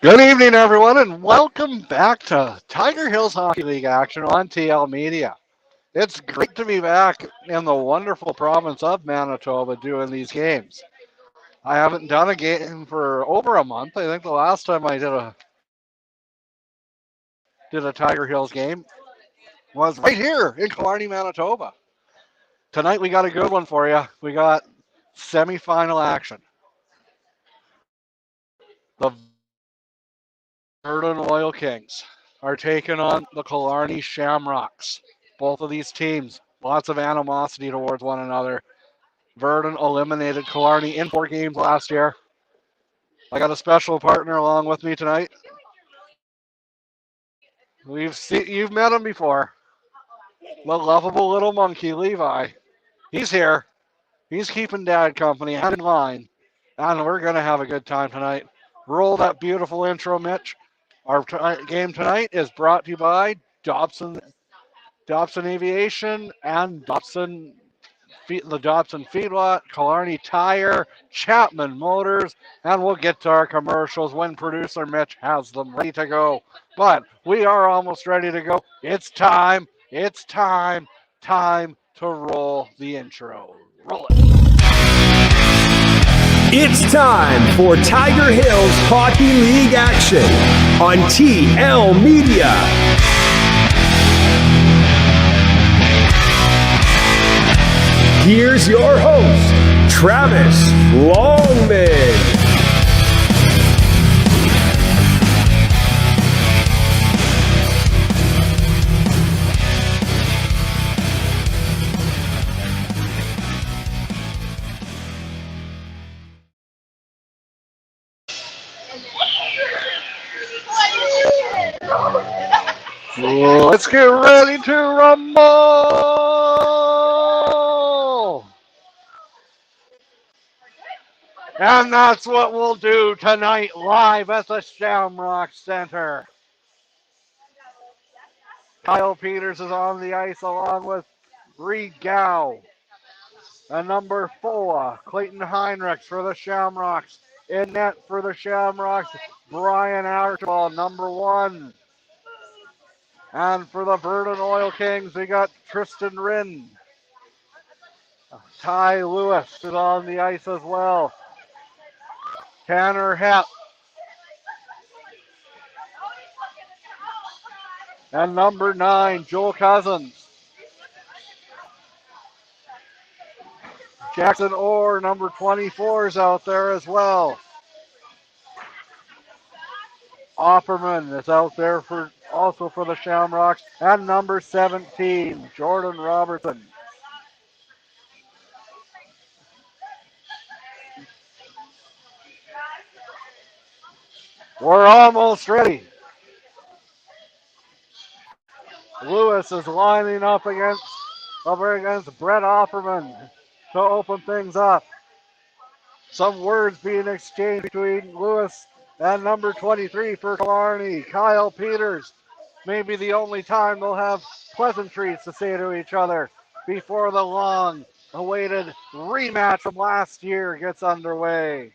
Good evening, everyone, and welcome back to Tiger Hills Hockey League action on TL Media. It's great to be back in the wonderful province of Manitoba doing these games. I haven't done a game for over a month. I think the last time I did a Tiger Hills game was right here in Killarney, Manitoba. Tonight we got a good one for you. We got semifinal action. The Virden Oil Kings are taking on the Killarney Shamrocks. Both of these teams, lots of animosity towards one another. Virden eliminated Killarney in 4 games last year. I got a special partner along with me tonight. You've met him before. The lovable little monkey, Levi. He's here. He's keeping Dad company and in line. And we're going to have a good time tonight. Roll that beautiful intro, Mitch. Our game tonight is brought to you by Dobson Aviation and the Dobson Feedlot, Killarney Tire, Chapman Motors, and we'll get to our commercials when producer Mitch has them ready to go. But we are almost ready to go. It's time to roll the intro. Roll it. It's time for Tiger Hills Hockey League action on TL Media. Here's your host, Travis Longman. Let's get ready to rumble! And that's what we'll do tonight live at the Shamrock Center. Kyle Peters is on the ice along with Reed Gow. And number 4, Clayton Heinrichs for the Shamrocks. In net for the Shamrocks, Brian Archibald, number 1. And for the Virden Oil Kings, we got Tristan Rinn. Ty Lewis is on the ice as well. Tanner Hepp. And number 9, Joel Cousins. Jackson Orr, number 24, is out there as well. Opperman is out there also for the Shamrocks. And number 17, Jordan Robertson. We're almost ready. Lewis is lining up against Brett Opperman to open things up. Some words being exchanged between Lewis and number 23 for Killarney, Kyle Peters. Maybe the only time they'll have pleasantries to say to each other before the long-awaited rematch from last year gets underway.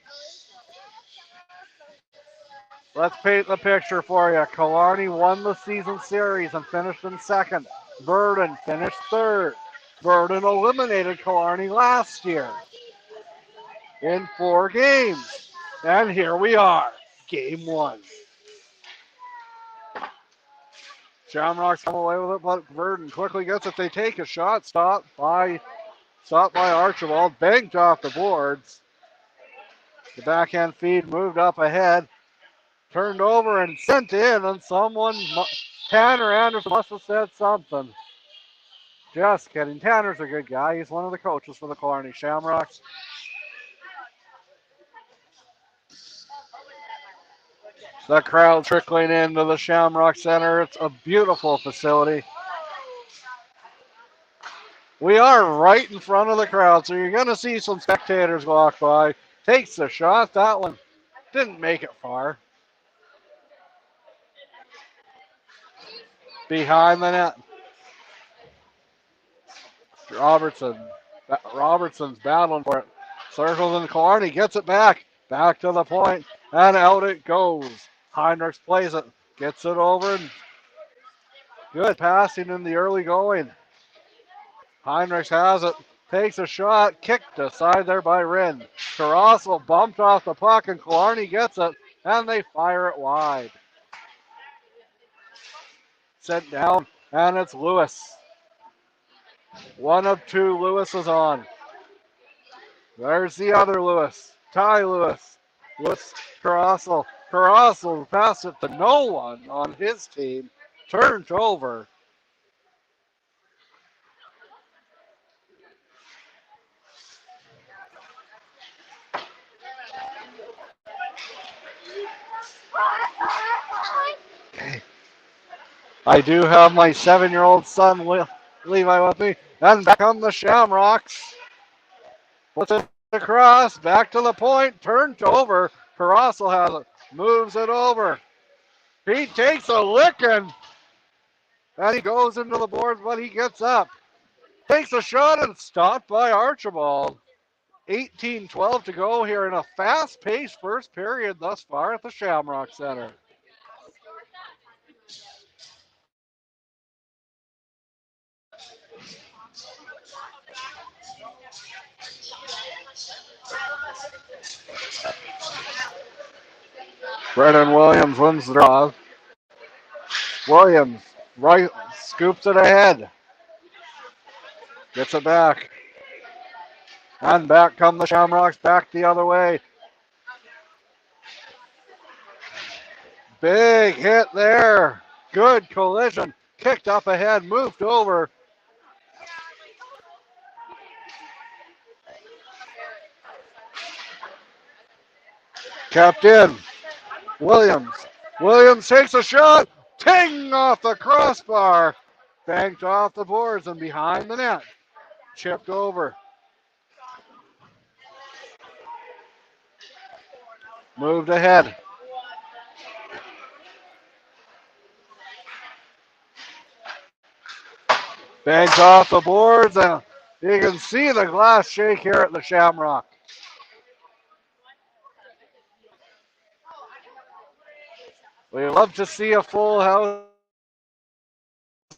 Let's paint the picture for you. Killarney won the season series and finished in second. Virden finished third. Virden eliminated Killarney last year in 4 games. And here we are, game 1. Shamrocks come away with it, but Virden quickly gets it. They take a shot, stopped by Archibald, banked off the boards. The backhand feed moved up ahead, turned over and sent in, and Tanner Anderson must have said something. Just kidding. Tanner's a good guy. He's one of the coaches for the Killarney Shamrocks. The crowd trickling into the Shamrock Center. It's a beautiful facility. We are right in front of the crowd, so you're going to see some spectators walk by. Takes the shot. That one didn't make it far. Behind the net. Robertson's battling for it. Circles in Killarney, gets it back. Back to the point, and out it goes. Heinrichs plays it, gets it over, and good passing in the early going. Heinrichs has it, takes a shot, kicked aside there by Rin. Carrossel bumped off the puck, and Killarney gets it, and they fire it wide. Sent down, and it's Lewis. One of two Lewis is on. There's the other Lewis, Ty Lewis. Lewis, Carrossel. Carrossel passed it to no one on his team. Turned over. I do have my 7-year-old son, Levi, with me. And back come the Shamrocks. Puts it across, back to the point, turned over. Carrossel has it, moves it over. He takes a licking, and he goes into the boards, but he gets up. Takes a shot and stopped by Archibald. 18-12 to go here in a fast-paced first period thus far at the Shamrock Center. Brennan Williams wins the draw. Williams right scoops it ahead. Gets it back. And back come the Shamrocks, back the other way. Big hit there. Good collision. Kicked up ahead, moved over. Kept in. Williams. Williams takes a shot. Ting off the crossbar. Banked off the boards and behind the net. Chipped over. Moved ahead. Banked off the boards, and you can see the glass shake here at the Shamrock. We love to see a full house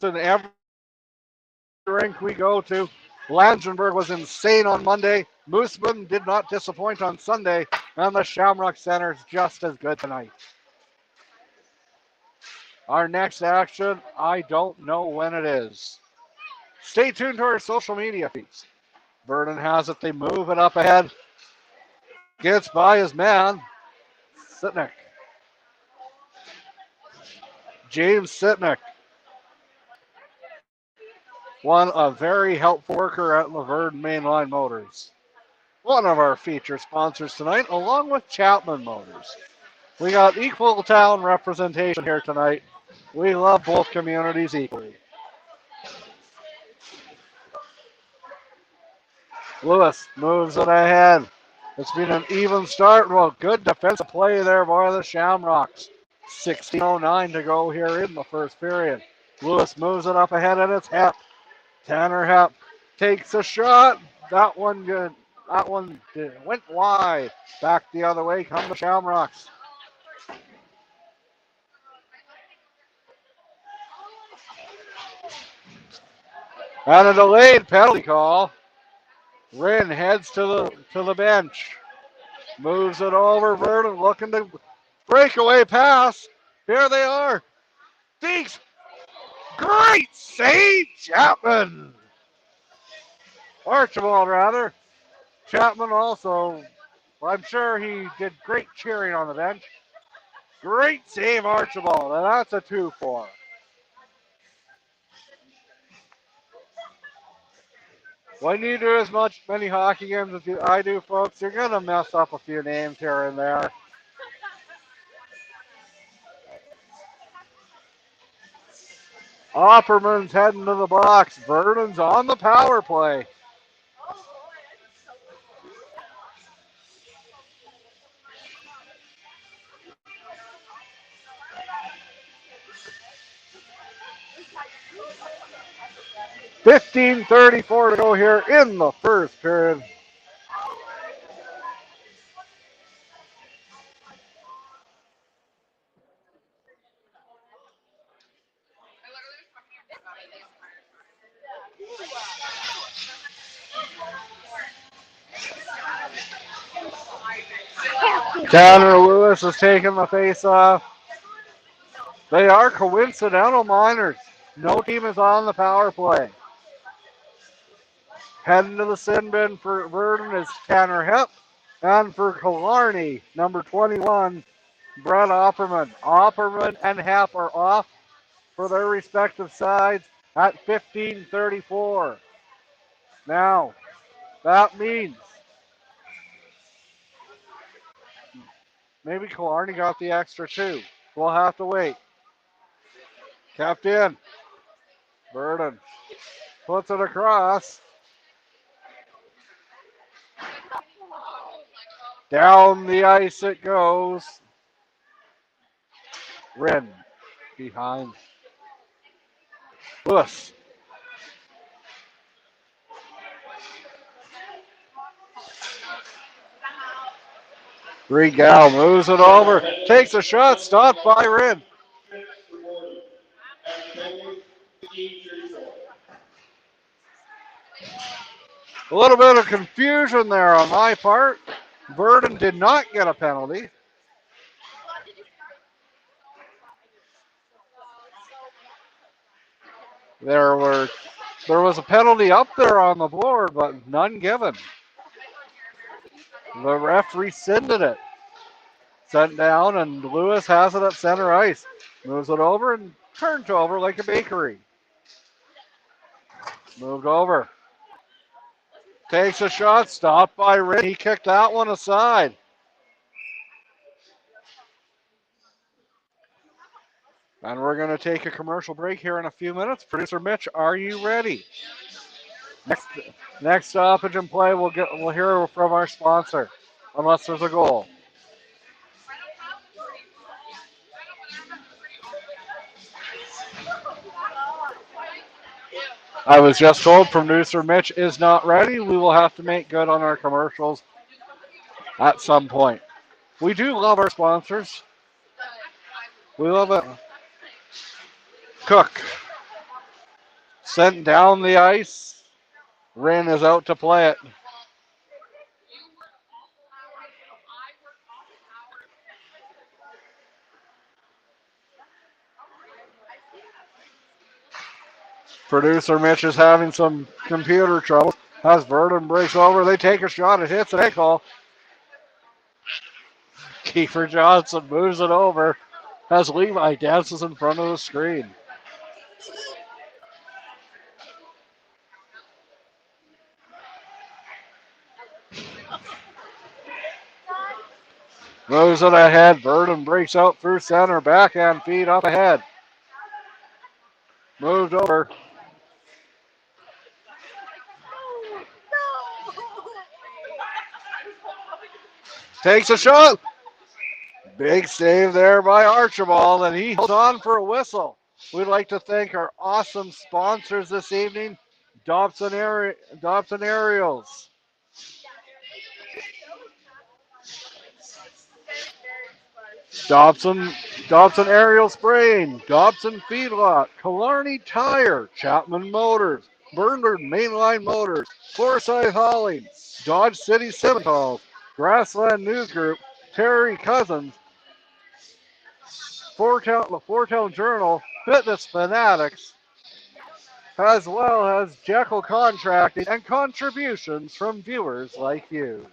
in every rink we go to. Langenberg was insane on Monday. Mooseman did not disappoint on Sunday, and the Shamrock Center is just as good tonight. Our next action, I don't know when it is. Stay tuned to our social media feeds. Virden has it. They move it up ahead. Gets by his man, Sitnick. James Sitnick. A very helpful worker at Virden Mainline Motors. One of our feature sponsors tonight, along with Chapman Motors. We got equal town representation here tonight. We love both communities equally. Lewis moves it ahead. It's been an even start. Well, good defensive play there by the Shamrocks. 16:09 to go here in the first period. Lewis moves it up ahead, and it's Hepp. Tanner Hepp takes a shot. That one good. That one went wide. Back the other way come the Shamrocks. And a delayed penalty call. Rin heads to the bench. Moves it over. Virden looking to breakaway pass. Here they are. Deeks. Great save, Chapman. Archibald, rather. Chapman also, I'm sure he did great cheering on the bench. Great save, Archibald, and that's a 2-4. When you do as many hockey games as I do, folks, you're going to mess up a few names here and there. Opperman's heading to the box. Virden's on the power play. $15:34 to go here in the first period. Tanner Lewis is taking the face off. They are coincidental minors. No team is on the power play. Heading to the sin bin for Virden is Tanner Hepp. And for Killarney, number 21, Brett Opperman. Opperman and Hepp are off for their respective sides at 15:34. Now, that means maybe Killarney got the extra two. We'll have to wait. Kept in. Virden puts it across. Down the ice it goes. Wren behind. Lewis. Regal moves it over. Takes a shot. Stopped by Wren. A little bit of confusion there on my part. Virden did not get a penalty. There was a penalty up there on the board, but none given. The ref rescinded it. Sent down, and Lewis has it at center ice. Moves it over and turned over like a bakery. Moved over. Takes a shot, stopped by Rick. He kicked that one aside. And we're going to take a commercial break here in a few minutes. Producer Mitch, are you ready? Next stoppage and play, we'll hear from our sponsor, unless there's a goal. I was just told producer Mitch is not ready. We will have to make good on our commercials at some point. We do love our sponsors. We love it. Cook. Sent down the ice. Wren is out to play it. Producer Mitch is having some computer trouble. As Virden breaks over, they take a shot. It hits an ankle. Kiefer Johnson moves it over as Levi dances in front of the screen. Moves it ahead. Virden breaks out through center. Backhand feed up ahead. Moved over. Takes a shot. Big save there by Archibald, and he holds on for a whistle. We'd like to thank our awesome sponsors this evening, Dobson Aerials. Dobson Aerial Spraying, Dobson Feedlot, Killarney Tire, Chapman Motors, Bernard Mainline Motors, Forsyth Hauling, Dodge City Cimentals, Grassland News Group, Terry Cousins, Four Town Journal, Fitness Fanatics, as well as Jekyll Contracting and contributions from viewers like you.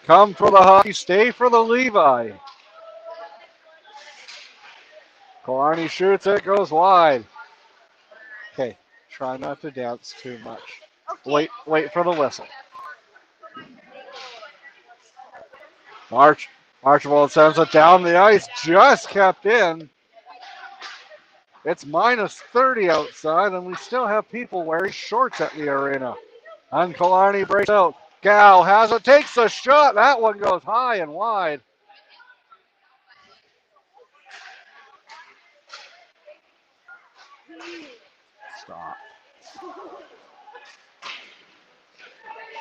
Come for the hockey, stay for the Levi. Killarney shoots it, goes wide. Okay, try not to dance too much. Okay. Wait for the whistle. Archibald sends it down the ice, just kept in. It's minus 30 outside, and we still have people wearing shorts at the arena. And Killarney breaks out. Gal has it, takes a shot. That one goes high and wide. Stop.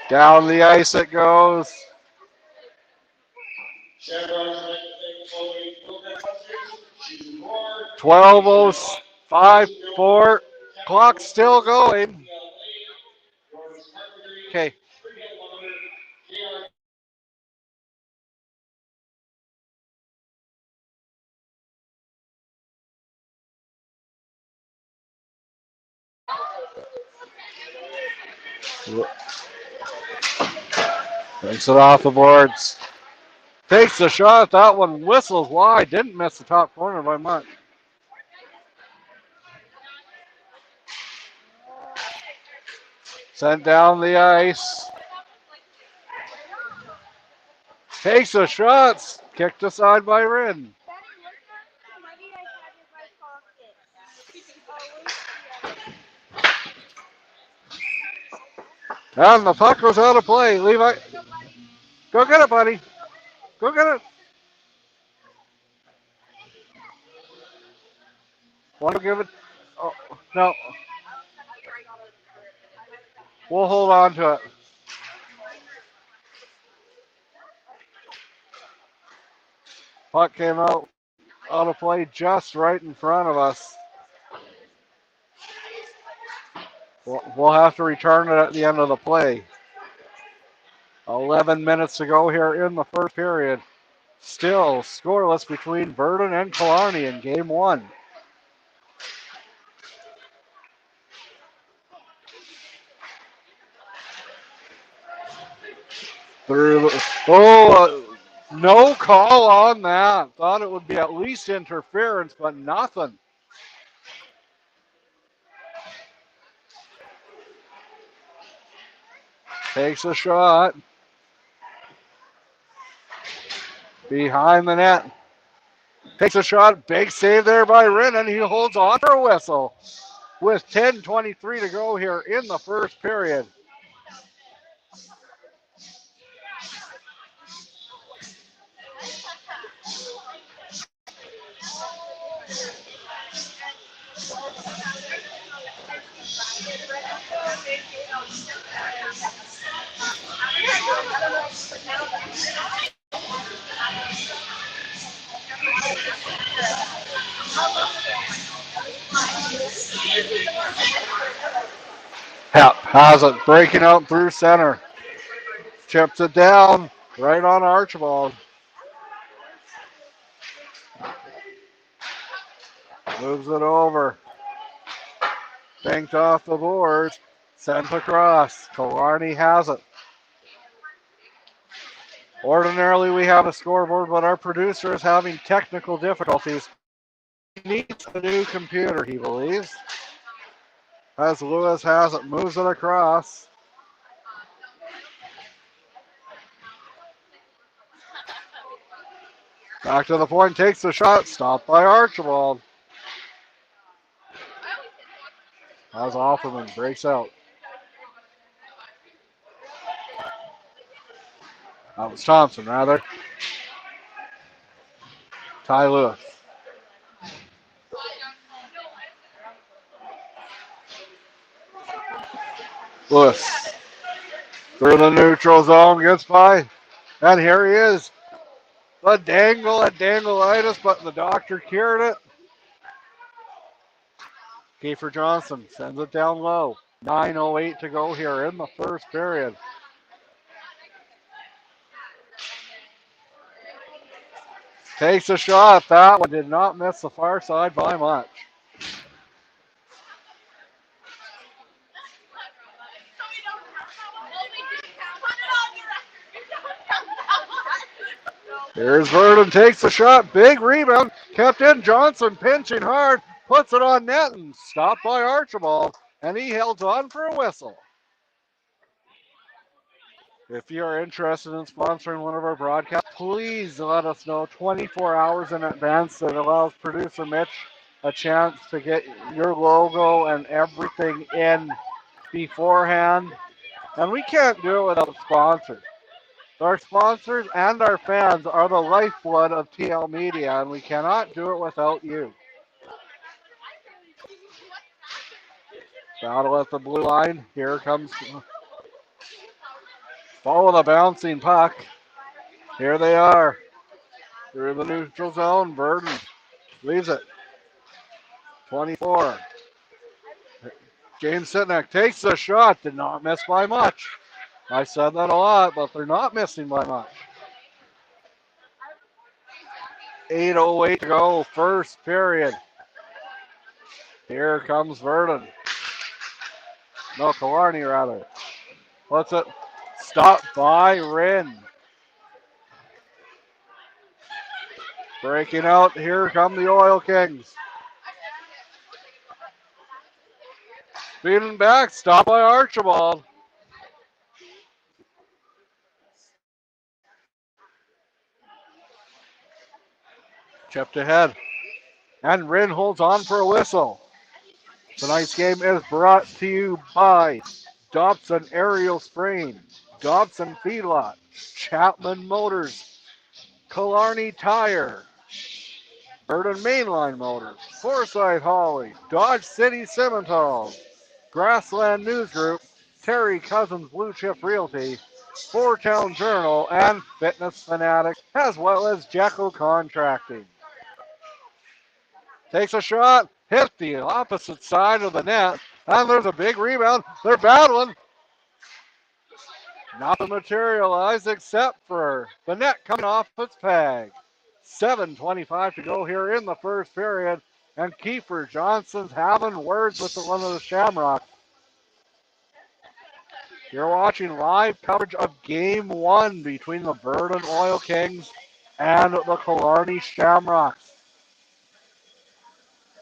Down the ice it goes. 12:05, 4. Clock still going. Okay. Takes it off the boards. Takes the shot. That one whistles wide. Didn't miss the top corner by much. Sent down the ice. Takes the shots. Kicked aside by Virden. And the puck goes out of play. Levi, go get it, buddy. Go get it. Want to give it? Oh, no. We'll hold on to it. Puck came out of play just right in front of us. We'll have to return it at the end of the play. 11 minutes to go here in the first period. Still scoreless between Virden and Killarney in game one. No call on that. Thought it would be at least interference, but nothing. Takes a shot. Behind the net. Takes a shot. Big save there by Virden. He holds on for a whistle with 10:23 to go here in the first period. Has it breaking out through center. Chips it down right on Archibald. Moves it over. Banked off the boards. Sent across. Killarney has it. Ordinarily we have a scoreboard, but our producer is having technical difficulties. He needs a new computer, he believes. As Lewis has it, moves it across. Back to the point, takes the shot, stopped by Archibald. As Offerman breaks out. That was Thompson, rather. Ty Lewis. Lewis. Through the neutral zone, gets by. And here he is. The dangle at Dangleitis, but the doctor cured it. Kiefer Johnson sends it down low. 9:08 to go here in the first period. Takes a shot. That one did not miss the far side by much. Here's Virden, takes the shot. Big rebound. Kept in. Johnson pinching hard. Puts it on net and stopped by Archibald. And he held on for a whistle. If you are interested in sponsoring one of our broadcasts, please let us know 24 hours in advance. That allows producer Mitch a chance to get your logo and everything in beforehand. And we can't do it without sponsors. Our sponsors and our fans are the lifeblood of TL Media, and we cannot do it without you. Battle at the blue line. Here comes... Follow the bouncing puck. Here they are. Through the neutral zone. Virden leaves it. 24. James Sitnick takes the shot. Did not miss by much. I said that a lot, but they're not missing by much. 8:08 to go, first period. Here comes Virden. No, Killarney rather. What's it? Stop by Rin. Breaking out, here come the Oil Kings. Feeding back, stop by Archibald. Chipped ahead. And Rin holds on for a whistle. Tonight's game is brought to you by Dobson Aerial Spraying, Dobson Feedlot, Chapman Motors, Killarney Tire, Virden Mainline Motors, Forsyth Hauling, Dodge City Simmental, Grassland News Group, Terry Cousins Blue Chip Realty, Four Town Journal, and Fitness Fanatic, as well as Jekyll Contracting. Takes a shot, hit the opposite side of the net, and there's a big rebound. They're battling. Nothing materialized except for the net coming off its peg. 7:25 to go here in the first period, and Kiefer Johnson's having words with one of the Shamrocks. You're watching live coverage of Game 1 between the Virden Oil Kings and the Killarney Shamrocks.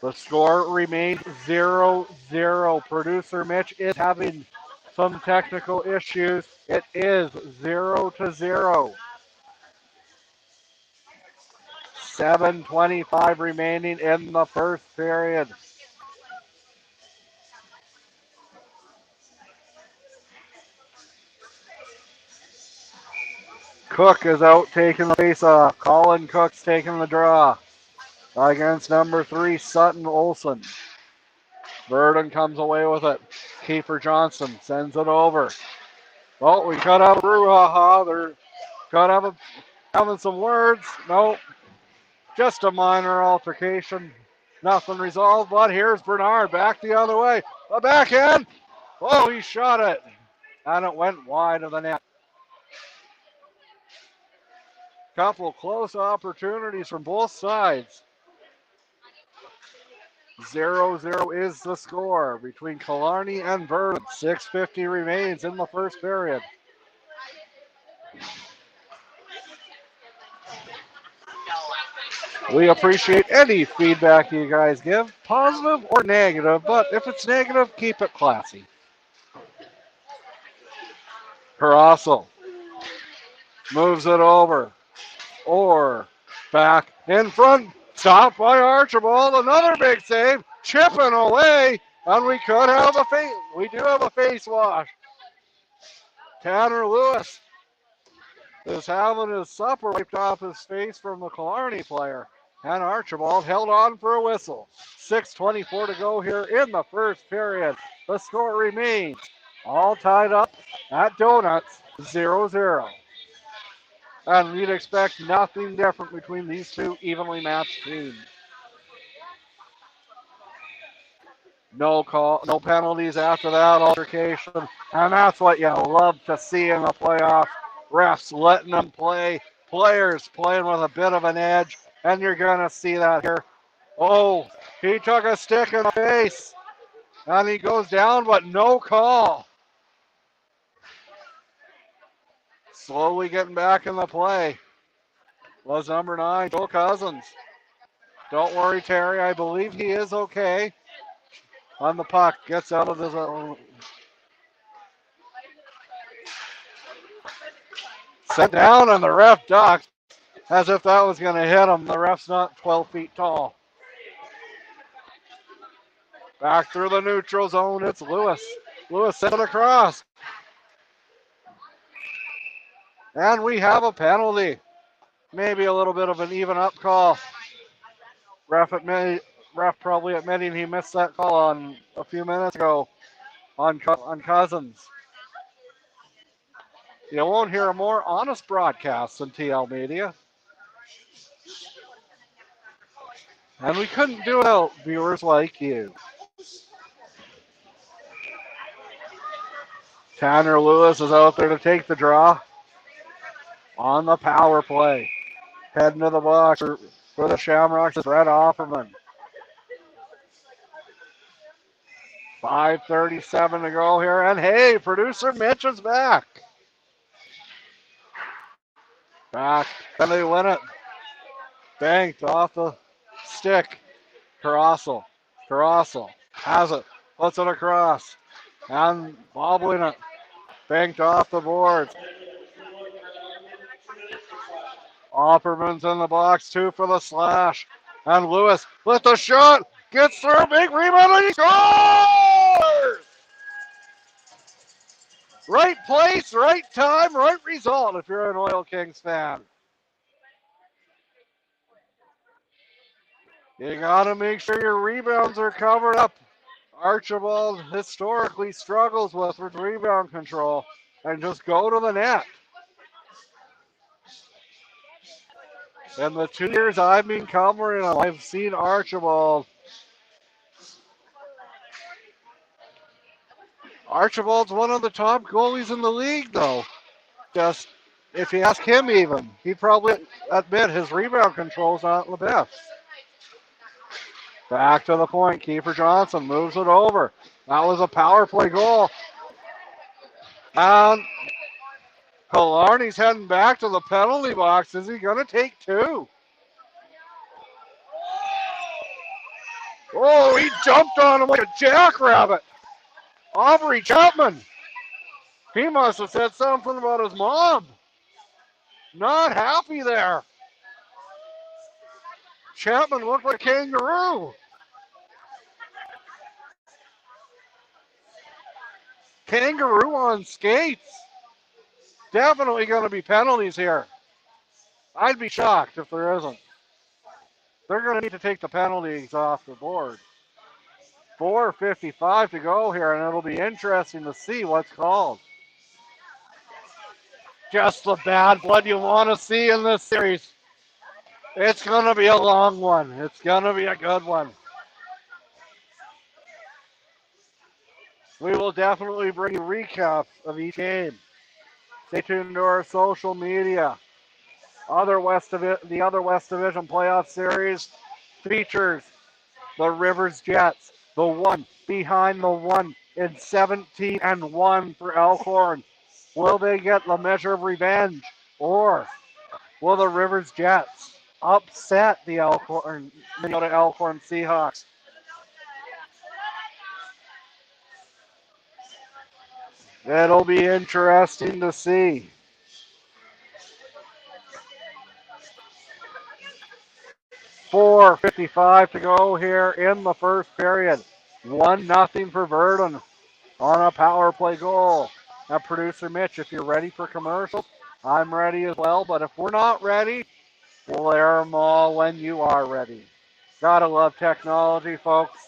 The score remains 0-0. Producer Mitch is having some technical issues. It is 0-0. 7:25 remaining in the first period. Cook is out taking the face-off. Colin Cook's taking the draw against number 3, Sutton Olson. Virden comes away with it. Kiefer Johnson sends it over. Oh, we cut out a brouhaha. They're having some words. Nope. Just a minor altercation. Nothing resolved, but here's Bernard back the other way. The backhand. Oh, he shot it. And it went wide of the net. Couple close opportunities from both sides. 0-0 is the score between Killarney and Virden. 6:50 remains in the first period. We appreciate any feedback you guys give, positive or negative, but if it's negative, keep it classy. Carasso moves it over. Or back in front. Stopped by Archibald. Another big save. Chipping away. And we could have a face. We do have a face wash. Tanner Lewis is having his supper wiped off his face from the Killarney player. And Archibald held on for a whistle. 6:24 to go here in the first period. The score remains all tied up at Donuts, 0-0. And we'd expect nothing different between these two evenly matched teams. No call, no penalties after that altercation. And that's what you love to see in the playoffs. Refs letting them play, players playing with a bit of an edge, and you're going to see that here. Oh, he took a stick in the face, and he goes down, but no call. Slowly getting back in the play was number 9, Joe Cousins. Don't worry, Terry. I believe he is okay. On the puck. Gets out of his own. Set down, and the ref ducked as if that was going to hit him. The ref's not 12 feet tall. Back through the neutral zone. It's Lewis. Lewis sent it across. And we have a penalty. Maybe a little bit of an even up call. Ref probably admitting he missed that call on a few minutes ago on Cousins. You won't hear a more honest broadcast than TL Media. And we couldn't do it without viewers like you. Tanner Lewis is out there to take the draw on the power play. Heading to the box for the Shamrocks is Brett Offerman. 5:37 to go here, and hey, producer Mitch is back. Back, and they win it. Banked off the stick. Carrossel has it, puts it across, and bobbling it. Banked off the boards. Offerman's in the box, 2 for the slash. And Lewis with the shot, gets through, big rebound, and he scores! Right place, right time, right result if you're an Oil Kings fan. You gotta make sure your rebounds are covered up. Archibald historically struggles with rebound control, and just go to the net. In the 2 years I've been covering him, I've seen Archibald. Archibald's one of the top goalies in the league, though. Just, if you ask him even, he'd probably admit his rebound control's not the best. Back to the point, Kiefer Johnson moves it over. That was a power play goal. And Killarney's heading back to the penalty box. Is he going to take 2? Oh, he jumped on him like a jackrabbit. Aubrey Chapman. He must have said something about his mom. Not happy there. Chapman looked like a kangaroo. Kangaroo on skates. Definitely going to be penalties here. I'd be shocked if there isn't. They're going to need to take the penalties off the board. 4:55 to go here, and it'll be interesting to see what's called. Just the bad blood you want to see in this series. It's going to be a long one. It's going to be a good one. We will definitely bring you recaps of each game. Stay tuned to our social media. The other West Division playoff series features the Rivers Jets, the one behind the one in 17-1 for Elkhorn. Will they get the measure of revenge, or will the Rivers Jets upset the Minnesota Elkhorn Seahawks? It'll be interesting to see. $4:55 to go here in the first period. 1-0 for Virden on a power play goal. Now, producer Mitch, if you're ready for commercials, I'm ready as well. But if we're not ready, we'll air them all when you are ready. Gotta love technology, folks.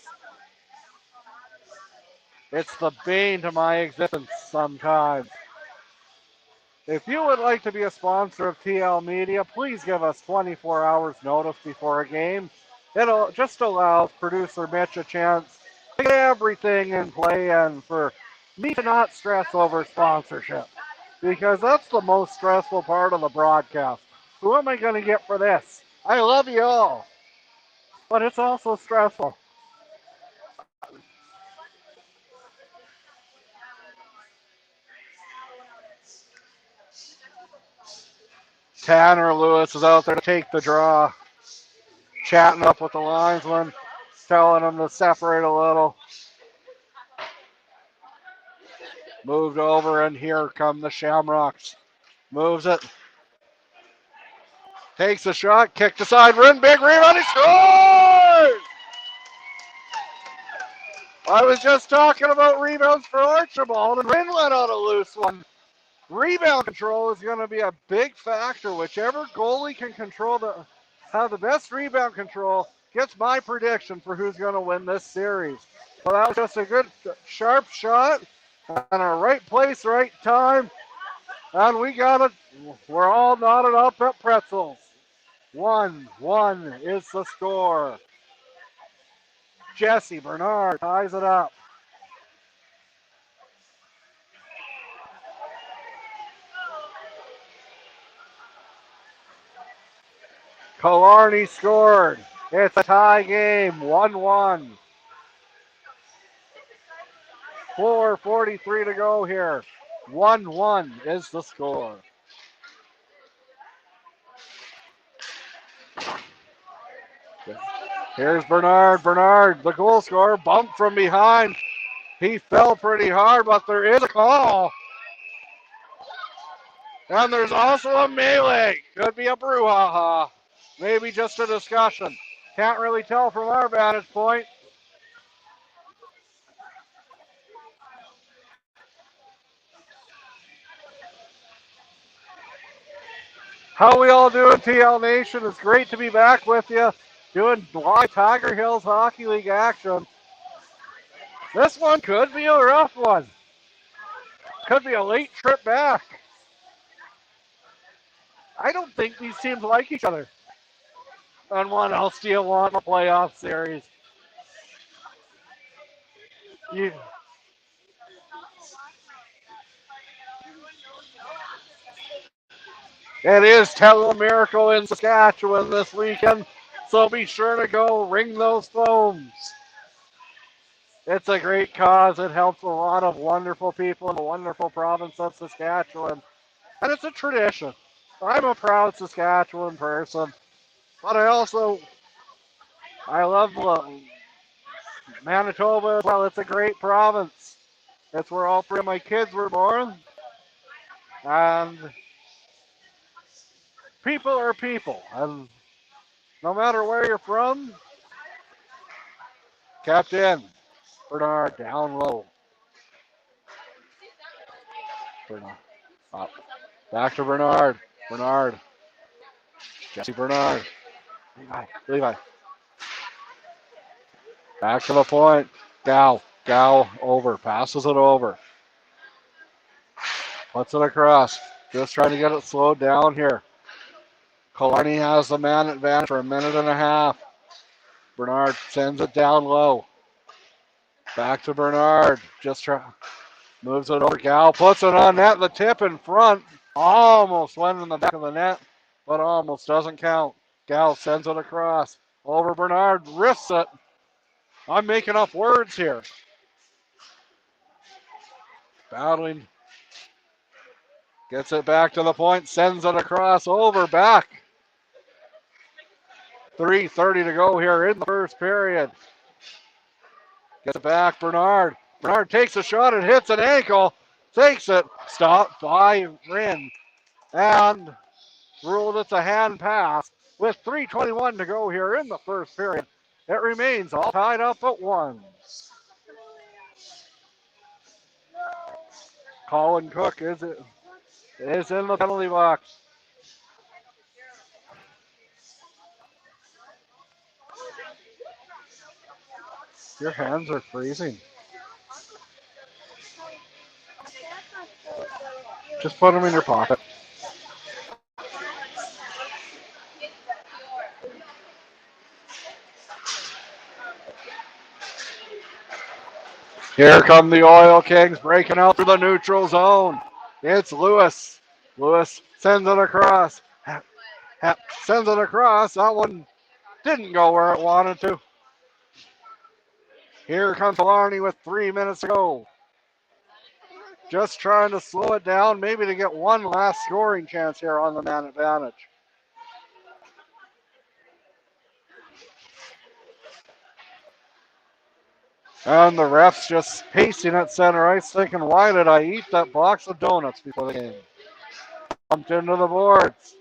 It's the bane to my existence sometimes. If you would like to be a sponsor of TL Media, please give us 24 hours notice before a game. It'll just allows producer Mitch a chance to get everything in play and for me to not stress over sponsorship, because that's the most stressful part of the broadcast. Who am I going to get for this? I love you all, but it's also stressful. Tanner Lewis is out there to take the draw, chatting up with the linesman, telling him to separate a little. Moved over, and here come the Shamrocks. Moves it. Takes a shot, kicked aside, Virden, big rebound, he scores! I was just talking about rebounds for Archibald, and Virden let out a loose one. Rebound control is going to be a big factor. Whichever goalie can have the best rebound control gets my prediction for who's going to win this series. So that was just a good, sharp shot, and a right place, right time. And we got it. We're all knotted up at pretzels. 1-1 is the score. Jesse Bernard ties it up. Killarney scored. It's a tie game, 1-1. 4:43 to go here. 1-1 is the score. Here's Bernard. Bernard, the goal scorer, bumped from behind. He fell pretty hard, but there is a call. And there's also a melee. Could be a brouhaha. Maybe just a discussion. Can't really tell from our vantage point. How we all doing, TL Nation? It's great to be back with you, doing live Tiger Hills Hockey League action. This one could be a rough one. Could be a late trip back. I don't think these teams like each other. And what else do you want in a playoff series? You, it is Tell a Miracle in Saskatchewan this weekend, so be sure to go ring those phones. It's a great cause. It helps a lot of wonderful people in the wonderful province of Saskatchewan. And it's a tradition. I'm a proud Saskatchewan person, but I love Manitoba as well. It's a great province. It's where all three of my kids were born. And people are people. And no matter where you're from, Captain Bernard down low. Bernard up. Back to Bernard. Bernard. Jesse Bernard. Levi. Back to the point. Gow over. Passes it over. Puts it across. Just trying to get it slowed down here. Killarney has the man advantage for a minute and a half. Bernard sends it down low. Back to Bernard. Moves it over. Gow puts it on net. The tip in front. Almost went in the back of the net, but almost doesn't count. Gow sends it across. Over Bernard. Wrists it. I'm making up words here. Battling. Gets it back to the point. Sends it across. Over. Back. 3:30 to go here in the first period. Gets it back. Bernard. Bernard takes a shot and hits an ankle. Takes it. Stopped by Rin. And ruled it's a hand pass. With 3:21 to go here in the first period. It remains all tied up at 1. Colin Cook is in the penalty box. Your hands are freezing. Just put them in your pocket. Here come the Oil Kings breaking out through the neutral zone. It's Lewis. Lewis sends it across. Sends it across. That one didn't go where it wanted to. Here comes Killarney with 3 minutes to go. Just trying to slow it down, maybe to get one last scoring chance here on the man advantage. And the ref's just pacing at center ice, thinking, why did I eat that box of donuts before the game? Bumped into the boards.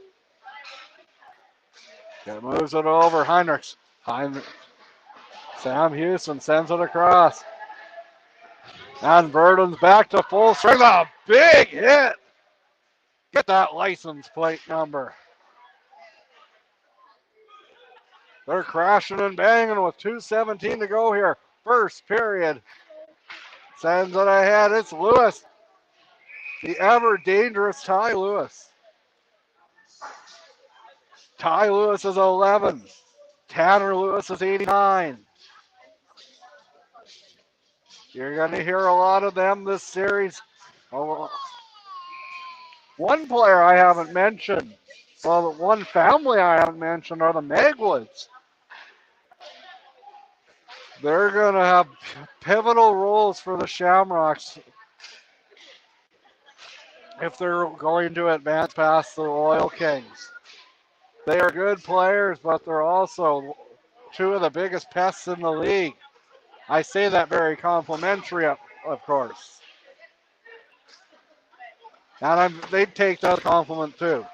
It moves it over. Heinrichs. Sam Houston sends it across. And Virden's back to full strength. A big hit. Get that license plate number. They're crashing and banging with 2:17 to go here. First period. Sends it ahead. It's Lewis. The ever dangerous Ty Lewis. Ty Lewis is 11. Tanner Lewis is 89. You're going to hear a lot of them this series. Oh, one player I haven't mentioned, So the one family I haven't mentioned are the Magwoods. They're going to have pivotal roles for the Shamrocks if they're going to advance past the Royal Kings. They are good players, but they're also two of the biggest pests in the league. I say that very complimentary, of course. And they'd take that compliment too.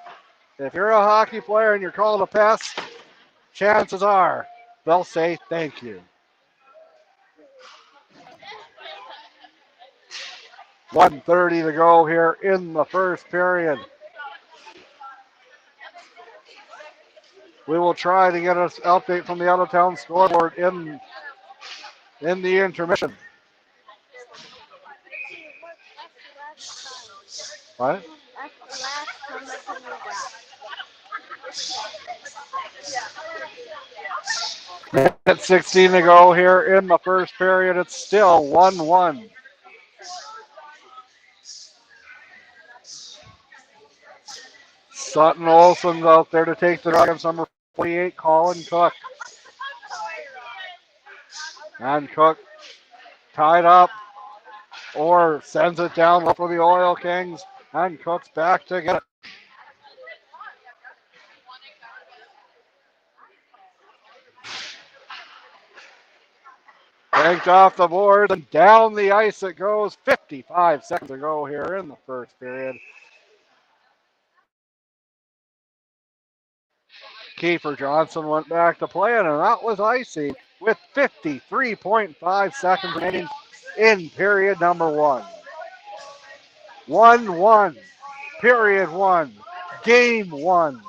If you're a hockey player and you're called a pest, chances are they'll say thank you. 1:30 to go here in the first period. We will try to get an update from the out-of-town scoreboard in the intermission. What? At 16 to go here in the first period. It's still 1-1. Sutton Olsen's out there to take the draw against number 48, Colin Cook. And Cook tied up or sends it down for the Oil Kings. And Cook's back to get it. Yanked off the board and down the ice it goes. 55 seconds to go here in the first period. Kiefer Johnson went back to playing, and that was icy with 53.5 seconds remaining in period number 1. 1-1. Period 1. Game 1.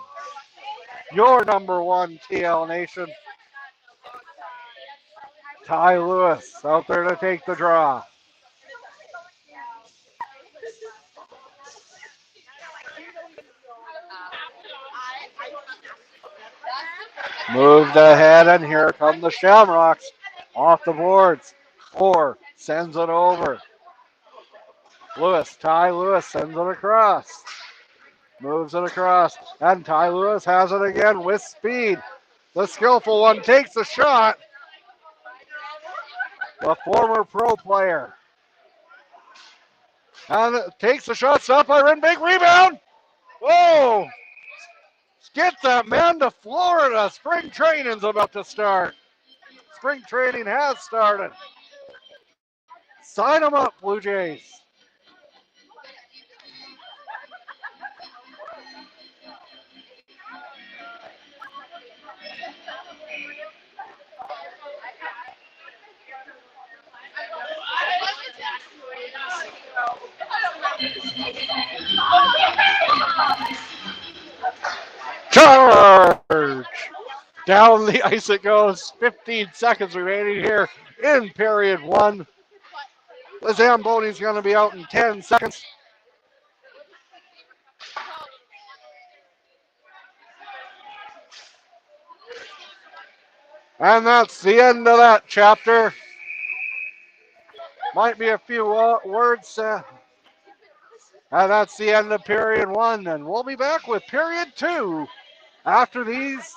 Your number 1 TL Nation. Ty Lewis out there to take the draw. Moved ahead, and here come the Shamrocks off the boards. 4 sends it over. Ty Lewis sends it across. Moves it across, and Ty Lewis has it again with speed. The skillful one takes the shot. The former pro player. And takes the shot, stopped by Ren. Big rebound. Whoa! Get that man to Florida. Spring training's about to start. Spring training has started. Sign them up, Blue Jays. Charge! Down the ice it goes. 15 seconds remaining here in period 1. The Zamboni's going to be out in 10 seconds. And that's the end of that chapter. Might be a few words. And that's the end of period 1. And we'll be back with period 2 after these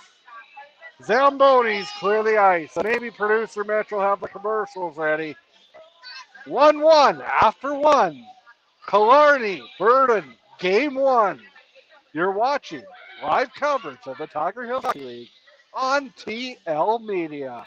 Zambonis clear the ice. And maybe producer Mitch will have the commercials ready. 1-1 after 1. Killarney, Virden, game 1. You're watching live coverage of the Tiger Hill Hockey League on TL Media.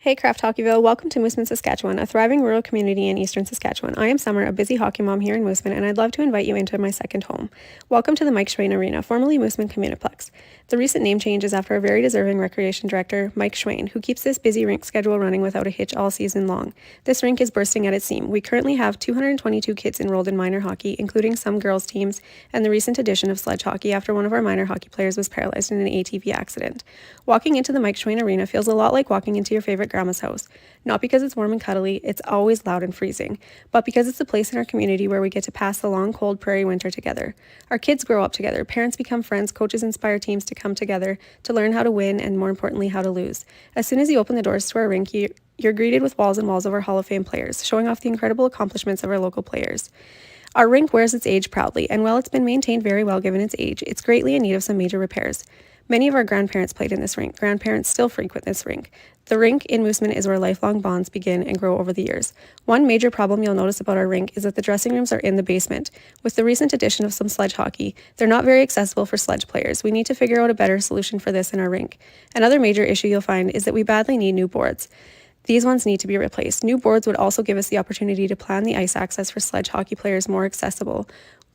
Hey Craft Hockeyville, welcome to Mooseman, Saskatchewan, a thriving rural community in eastern Saskatchewan. I am Summer, a busy hockey mom here in Mooseman, and I'd love to invite you into my second home. Welcome to the Mike Schwain Arena, formerly Mooseman Communiplex. The recent name change is after a very deserving recreation director, Mike Schwain, who keeps this busy rink schedule running without a hitch all season long. This rink is bursting at its seam. We currently have 222 kids enrolled in minor hockey, including some girls' teams, and the recent addition of sledge hockey after one of our minor hockey players was paralyzed in an ATV accident. Walking into the Mike Schwain Arena feels a lot like walking into your favorite grandma's house. Not because it's warm and cuddly, it's always loud and freezing, but because it's a place in our community where we get to pass the long, cold prairie winter together. Our kids grow up together, parents become friends, coaches inspire teams to come together to learn how to win and, more importantly, how to lose. As soon as you open the doors to our rink, you're greeted with walls and walls of our Hall of Fame players, showing off the incredible accomplishments of our local players. Our rink wears its age proudly, and while it's been maintained very well given its age, it's greatly in need of some major repairs. Many of our grandparents played in this rink. Grandparents still frequent this rink. The rink in Mooseman is where lifelong bonds begin and grow over the years. One major problem you'll notice about our rink is that the dressing rooms are in the basement. With the recent addition of some sledge hockey, they're not very accessible for sledge players. We need to figure out a better solution for this in our rink. Another major issue you'll find is that we badly need new boards. These ones need to be replaced. New boards would also give us the opportunity to plan the ice access for sledge hockey players more accessible,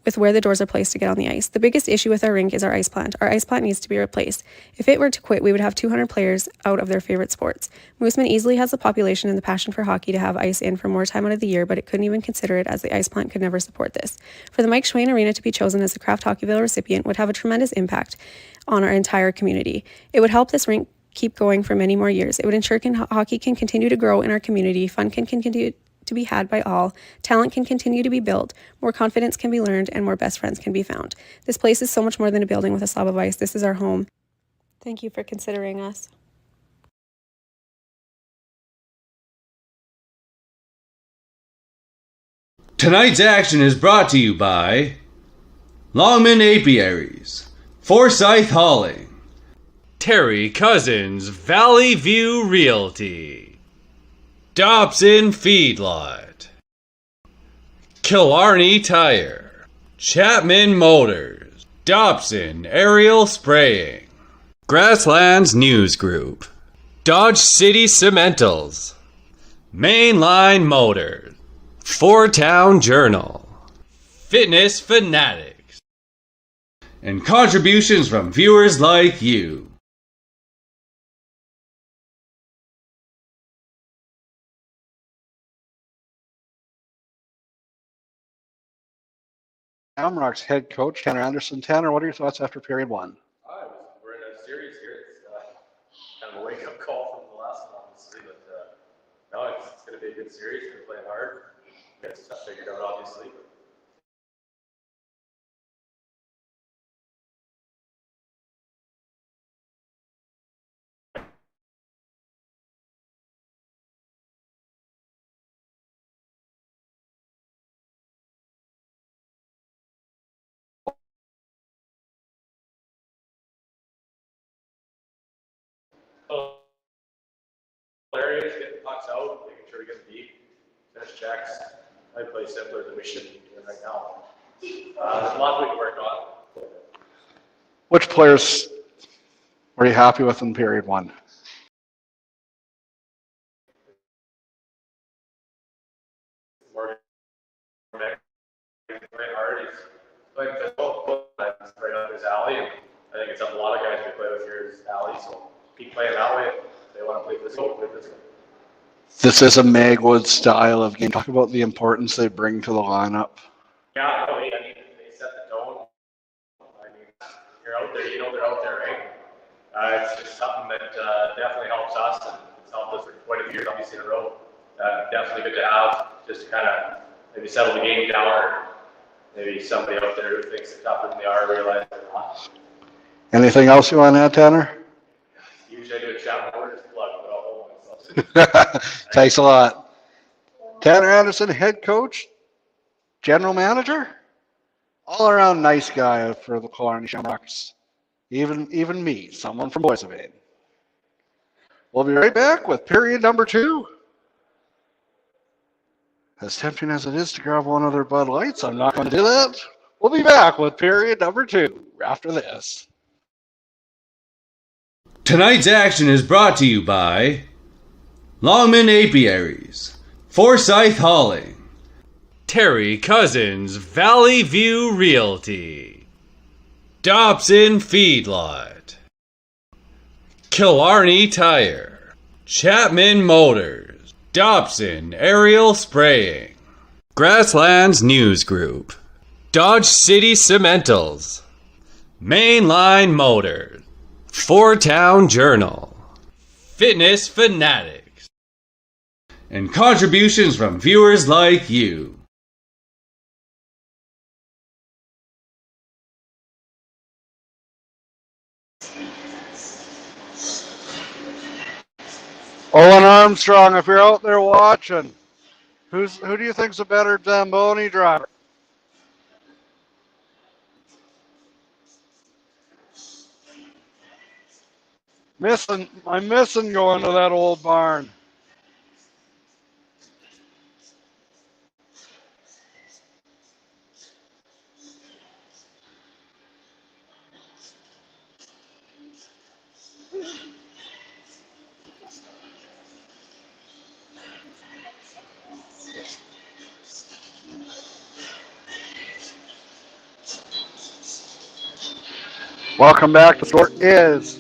with where the doors are placed to get on the ice. The biggest issue with our rink is our ice plant. Our ice plant needs to be replaced. If it were to quit, we would have 200 players out of their favorite sports. Mooseman easily has the population and the passion for hockey to have ice in for more time out of the year, but it couldn't even consider it as the ice plant could never support this. For the Mike Schwain Arena to be chosen as the Craft Hockeyville recipient would have a tremendous impact on our entire community. It would help this rink keep going for many more years. It would ensure hockey can continue to grow in our community, fun can continue to be had by all, talent can continue to be built, more confidence can be learned, and more best friends can be found. This place is so much more than a building with a slab of ice. This is our home. Thank you for considering us. Tonight's action is brought to you by Longman Apiaries, Forsyth Hauling, Terry Cousins Valley View Realty, Dobson Feedlot, Killarney Tire, Chapman Motors, Dobson Aerial Spraying, Grasslands News Group, Dodge City Cementals, Mainline Motors, Four Town Journal, Fitness Fanatics, and contributions from viewers like you. Shamrocks head coach Tanner Anderson. Tanner, what are your thoughts after period one? We're in a series here. It's kind of a wake-up call from the last one, obviously, but no, it's going to be a good series. We're playing hard. We got stuff figured out, obviously. Areas, getting the pucks out, making sure we get them deep, finish checks. I play simpler than we should be doing right now. There's a lot we can work on. Which players were you happy with in period one? More right hard. He's playing physical, that's right up his alley. And I think it's up a lot of guys we play with here is alley, so keep playing that way. They want to play physical, play physical. This is a Magwood style of game. Talk about the importance they bring to the lineup. Yeah, no, I mean, they set the tone. I mean, you're out there, you know they're out there, right? It's just something that definitely helps us, and it's helped us for quite a few years, obviously, in a row. Definitely good to have, just to kind of maybe settle the game down, or maybe somebody out there who thinks it's tougher than they are realize they're not. Anything else you want to add, Tanner? Usually I do a chat with orders plug, but I'll hold myself. Thanks a lot. Tanner Anderson, head coach, general manager, all around nice guy for the Killarney Shamrocks. Even me, someone from Boys of Aid. We'll be right back with period number 2. As tempting as it is to grab one of their Bud Lights, I'm not going to do that. We'll be back with period number 2 after this. Tonight's action is brought to you by Longman Apiaries, Forsyth Hauling, Terry Cousins Valley View Realty, Dobson Feedlot, Killarney Tire, Chapman Motors, Dobson Aerial Spraying, Grasslands News Group, Dodge City Cementals, Mainline Motors, Four Town Journal, Fitness Fanatics, and contributions from viewers like you. Owen Armstrong, if you're out there watching, who do you think's a better Zamboni driver? I'm missing going to that old barn. Welcome back. The score is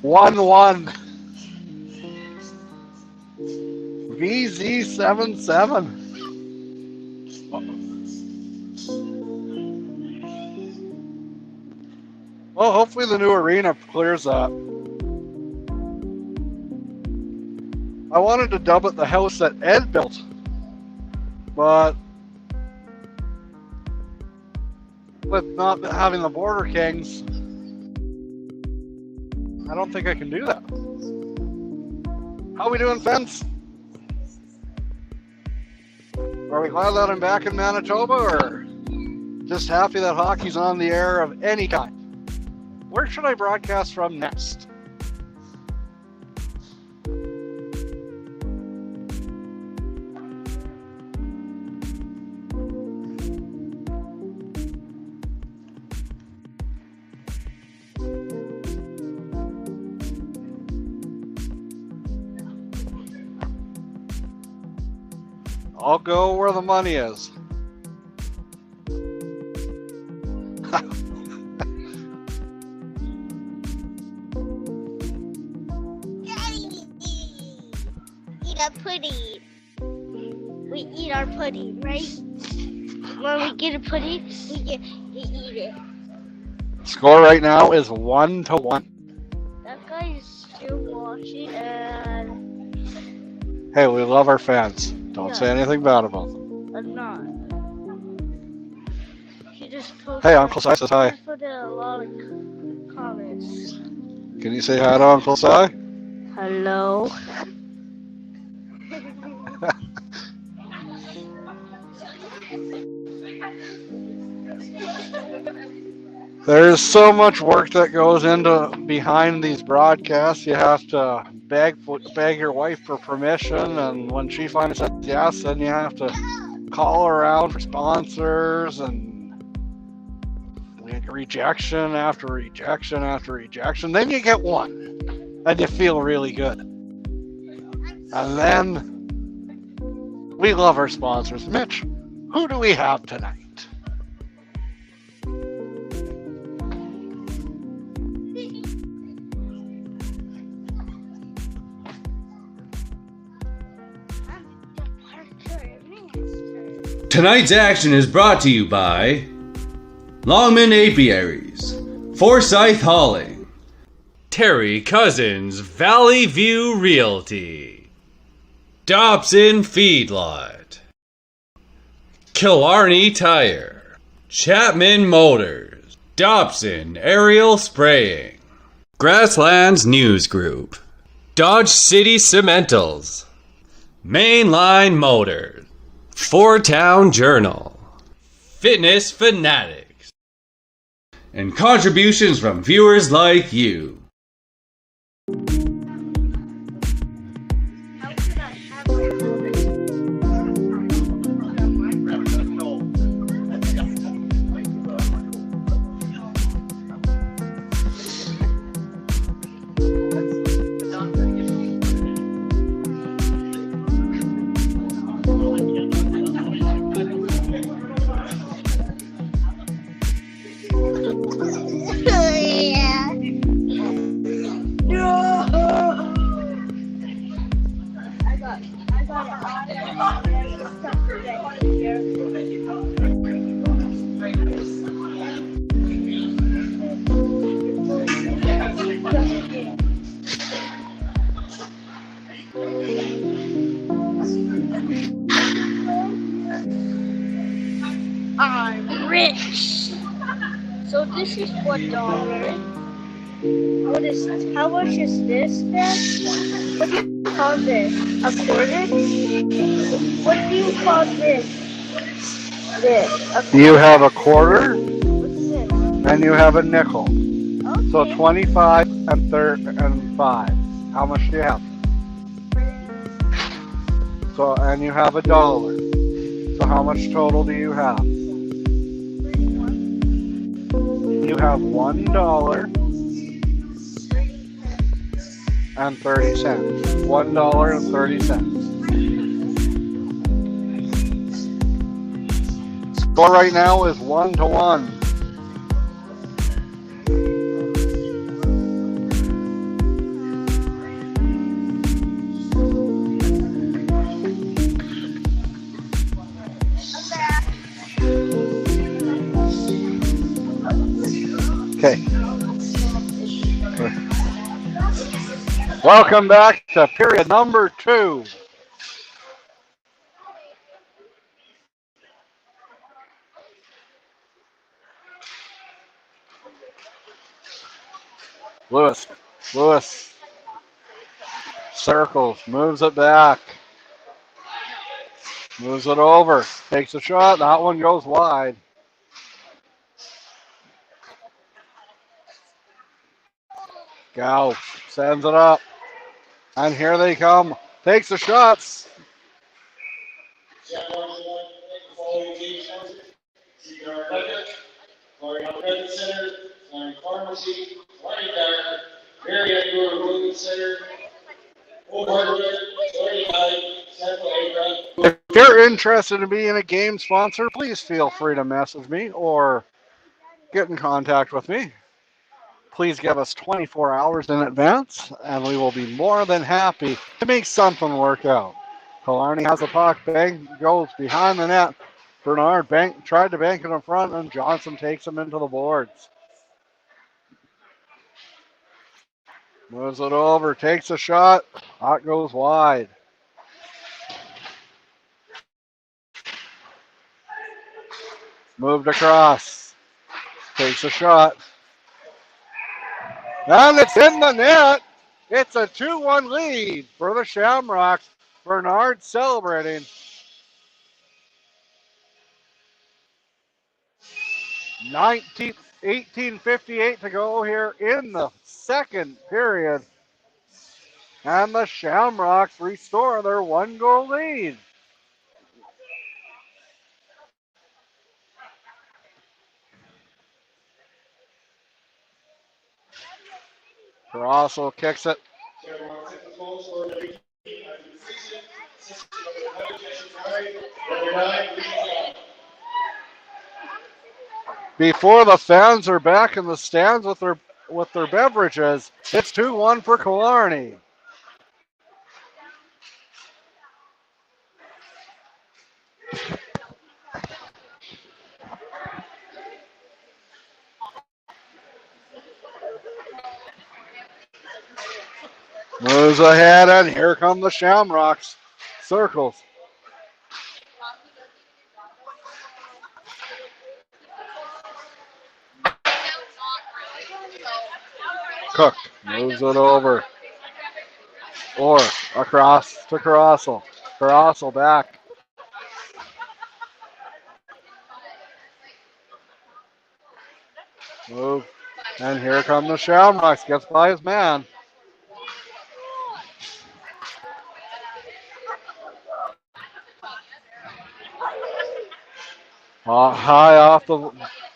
1-1. VZ77. Well, hopefully the new arena clears up. I wanted to dub it the house that Ed built, but with not having the Border Kings, I don't think I can do that. How are we doing, fence? Are we glad that I'm back in Manitoba, or just happy that hockey's on the air of any kind? Where should I broadcast from next? I'll go where the money is. Eat a pudding. We eat our pudding, right? When we get a pudding, we eat it. Score right now is 1-1. That guy is still watching, and Hey, we love our fans. Don't say anything bad about them. I'm not. He just posted. Hey, Uncle Si says hi. He put in a lot of comments. Can you say hi to Uncle Si? Hello. There's so much work that goes into behind these broadcasts. You have to beg your wife for permission, and when she finally says yes, then you have to call around for sponsors, and rejection after rejection after rejection. Then you get one, and you feel really good. And then we love our sponsors. Mitch, who do we have tonight? Tonight's action is brought to you by Longman Apiaries, Forsyth Hauling, Terry Cousins Valley View Realty, Dobson Feedlot, Killarney Tire, Chapman Motors, Dobson Aerial Spraying, Grasslands News Group, Dodge City Cementals, Mainline Motors, Four Town Journal, Fitness Fanatics, and contributions from viewers like you. How could I have it? I'm rich. So this is $1. What is this? How much is this then? What do you call this? A quarter? What do you call this? This. A quarter? You have a quarter What's this? and you have a nickel. So Okay. 25 and 5. How much do you have? So, and you have $1. So how much total do you have? You have $1 and 30 cents. $1 and 30 cents. Score right now is 1-1. Okay. Welcome back to period number 2. Lewis circles, moves it back, moves it over, takes a shot. That one goes wide. Gow sends it up, and here they come. Takes the shots. If you're interested in being a game sponsor, please feel free to message me or get in contact with me. Please give us 24 hours in advance, and we will be more than happy to make something work out. Killarney has a puck, bang, goes behind the net. Bernard tried to bank it in front, and Johnson takes him into the boards. Moves it over, takes a shot. Puck goes wide. Moved across. Takes a shot. And it's in the net. It's a 2-1 lead for the Shamrocks. Bernard celebrating. 18:58 to go here in the second period. And the Shamrocks restore their 1-goal lead. Carrosso kicks it. Before the fans are back in the stands with their beverages, it's 2-1 for Killarney. Moves ahead, and here come the Shamrocks. Circles. Cook moves it over. Or across to Carrosso. Carrosso back. Move. And here come the Shamrocks. Gets by his man. High off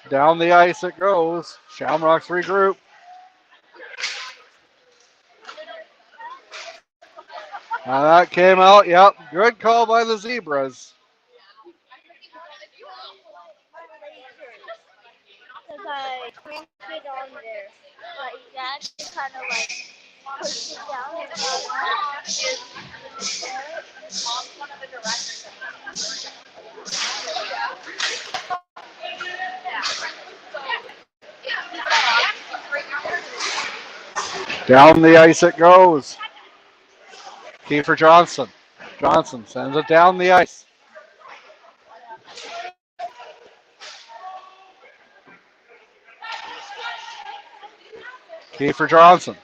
down the ice it goes. Shamrocks regroup. And that came out. Yep, good call by the Zebras. Because I cranked it on there. But you had to kind of like push it down and Down the ice it goes. Kiefer Johnson. Johnson sends it down the ice. Kiefer Johnson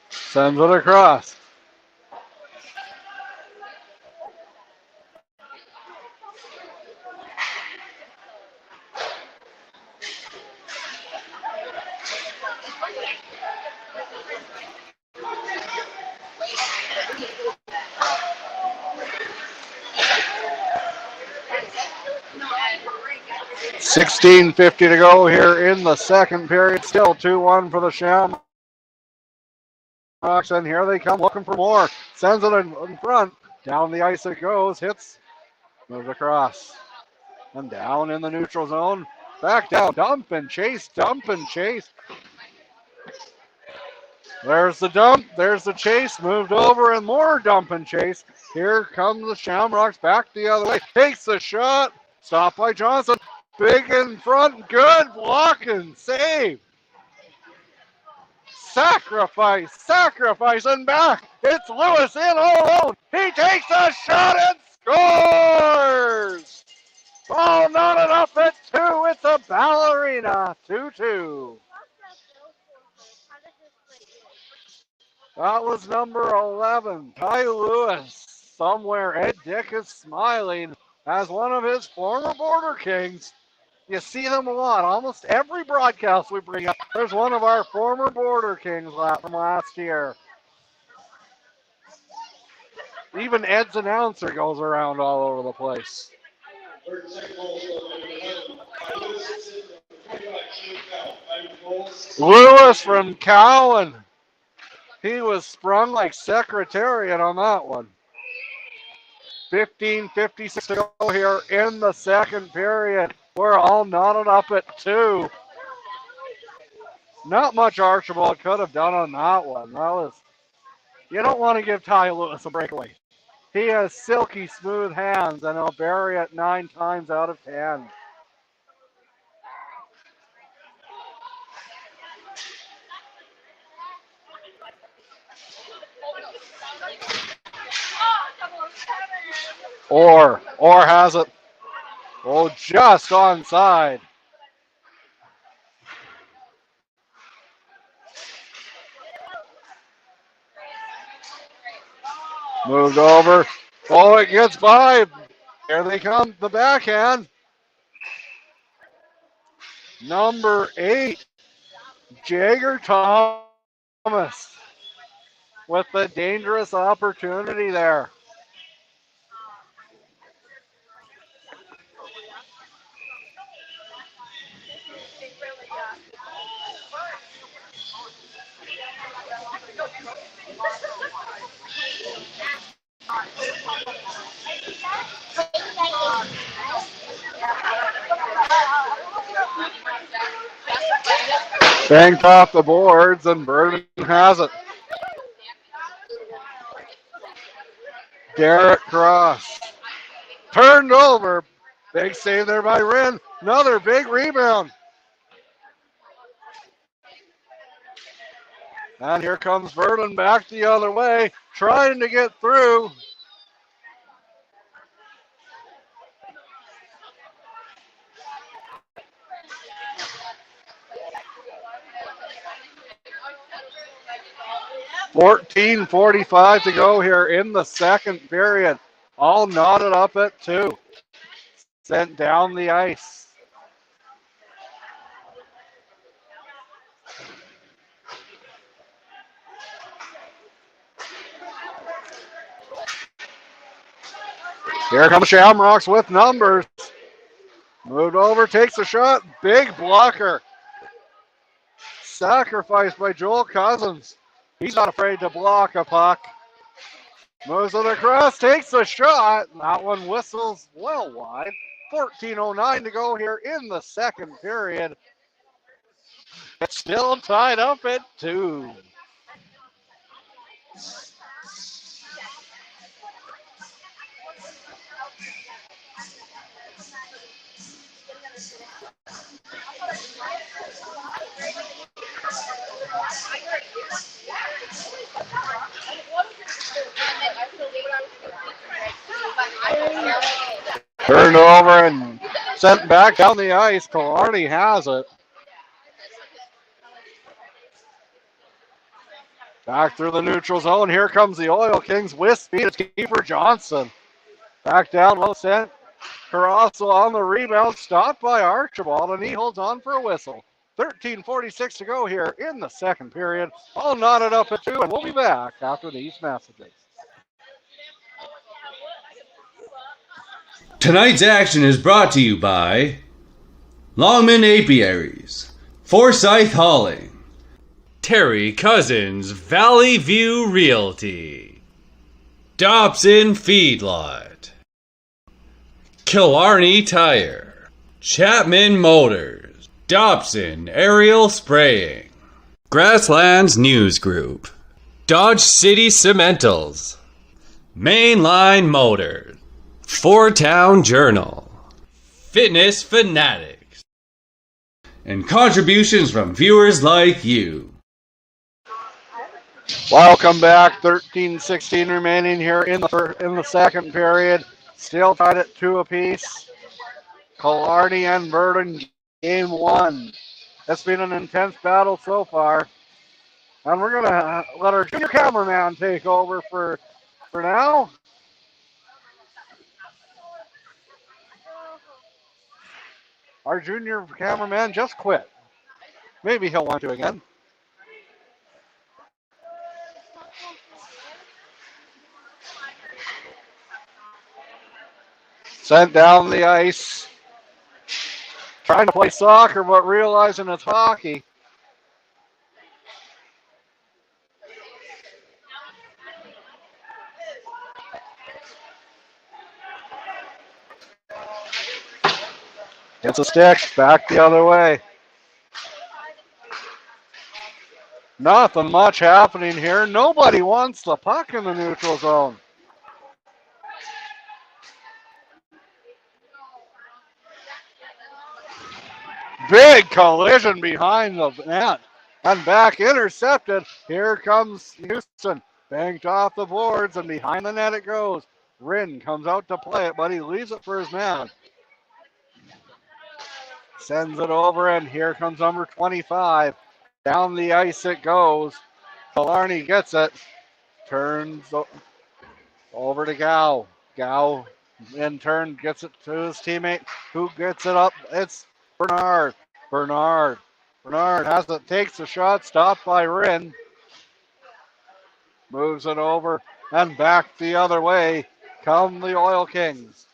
sends it across. $16:50 to go here in the second period. Still 2-1 for the Shamrocks. And here they come looking for more. Sends it in front. Down the ice it goes. Hits. Moves across. And down in the neutral zone. Back down. Dump and chase. Dump and chase. There's the dump. There's the chase. Moved over and more dump and chase. Here comes the Shamrocks back the other way. Takes the shot. Stopped by Johnson. Big in front. Good block and save. Sacrifice and back. It's Lewis in all alone. He takes a shot and scores. Oh, not enough at 2. It's a ballerina. 2-2. That was number 11, Ty Lewis. Somewhere Ed Dick is smiling as one of his former Border Kings. You see them a lot. Almost every broadcast we bring up, there's one of our former Border Kings from last year. Even Ed's announcer goes around all over the place. Lewis from Cowan. He was sprung like Secretariat on that one. 15:56 to go here in the second period. We're all knotted up at 2. Not much Archibald could have done on that one. You don't want to give Ty Lewis a breakaway. He has silky smooth hands and he'll bury it 9 times out of 10. Orr has it. Oh, just onside. Moved over. Oh, it gets by. Here they come, the backhand. Number 8, Jagger Thomas with the dangerous opportunity there. Banked off the boards and Virden has it. Derek Cross. Turned over. Big save there by Wren. Another big rebound. And here comes Virden back the other way, trying to get through. $14:45 to go here in the second period. All knotted up at 2. Sent down the ice. Here comes Shamrocks with numbers. Moved over, takes a shot. Big blocker. Sacrificed by Joel Cousins. He's not afraid to block a puck. Moves it across, takes a shot. That one whistles well wide. 14:09 to go here in the second period. It's still tied up at 2. Turned over and sent back down the ice. Killarney has it. Back through the neutral zone. Here comes the Oil Kings with speed. It's keeper Johnson. Back down low sent. Carasso on the rebound. Stopped by Archibald, and he holds on for a whistle. 13:46 to go here in the second period. All knotted up at 2, and we'll be back after these messages. Tonight's action is brought to you by Longman Apiaries, Forsyth Hauling, Terry Cousins Valley View Realty, Dobson Feedlot, Killarney Tire, Chapman Motors, Dobson Aerial Spraying, Grasslands News Group, Dodge City Cementals, Mainline Motors, Four Town Journal, Fitness Fanatics, and contributions from viewers like you. Welcome back. 13-16 remaining here in the second period. Still tied at 2 apiece. Killarney and Virden, game 1. It's been an intense battle so far. And we're going to let our junior cameraman take over for now. Our junior cameraman just quit. Maybe he'll want to again. Sent down the ice. Trying to play soccer, but realizing it's hockey. Gets a stick, back the other way. Nothing much happening here. Nobody wants the puck in the neutral zone. Big collision behind the net. And back intercepted. Here comes Houston. Banked off the boards, and behind the net it goes. Rin comes out to play it, but he leaves it for his man. Sends it over, and here comes number 25. Down the ice it goes. Killarney gets it. Turns over to Gow. Gow, in turn, gets it to his teammate, who gets it up. It's Bernard. Bernard has it, takes the shot, stopped by Rin. Moves it over, and back the other way come the Oil Kings.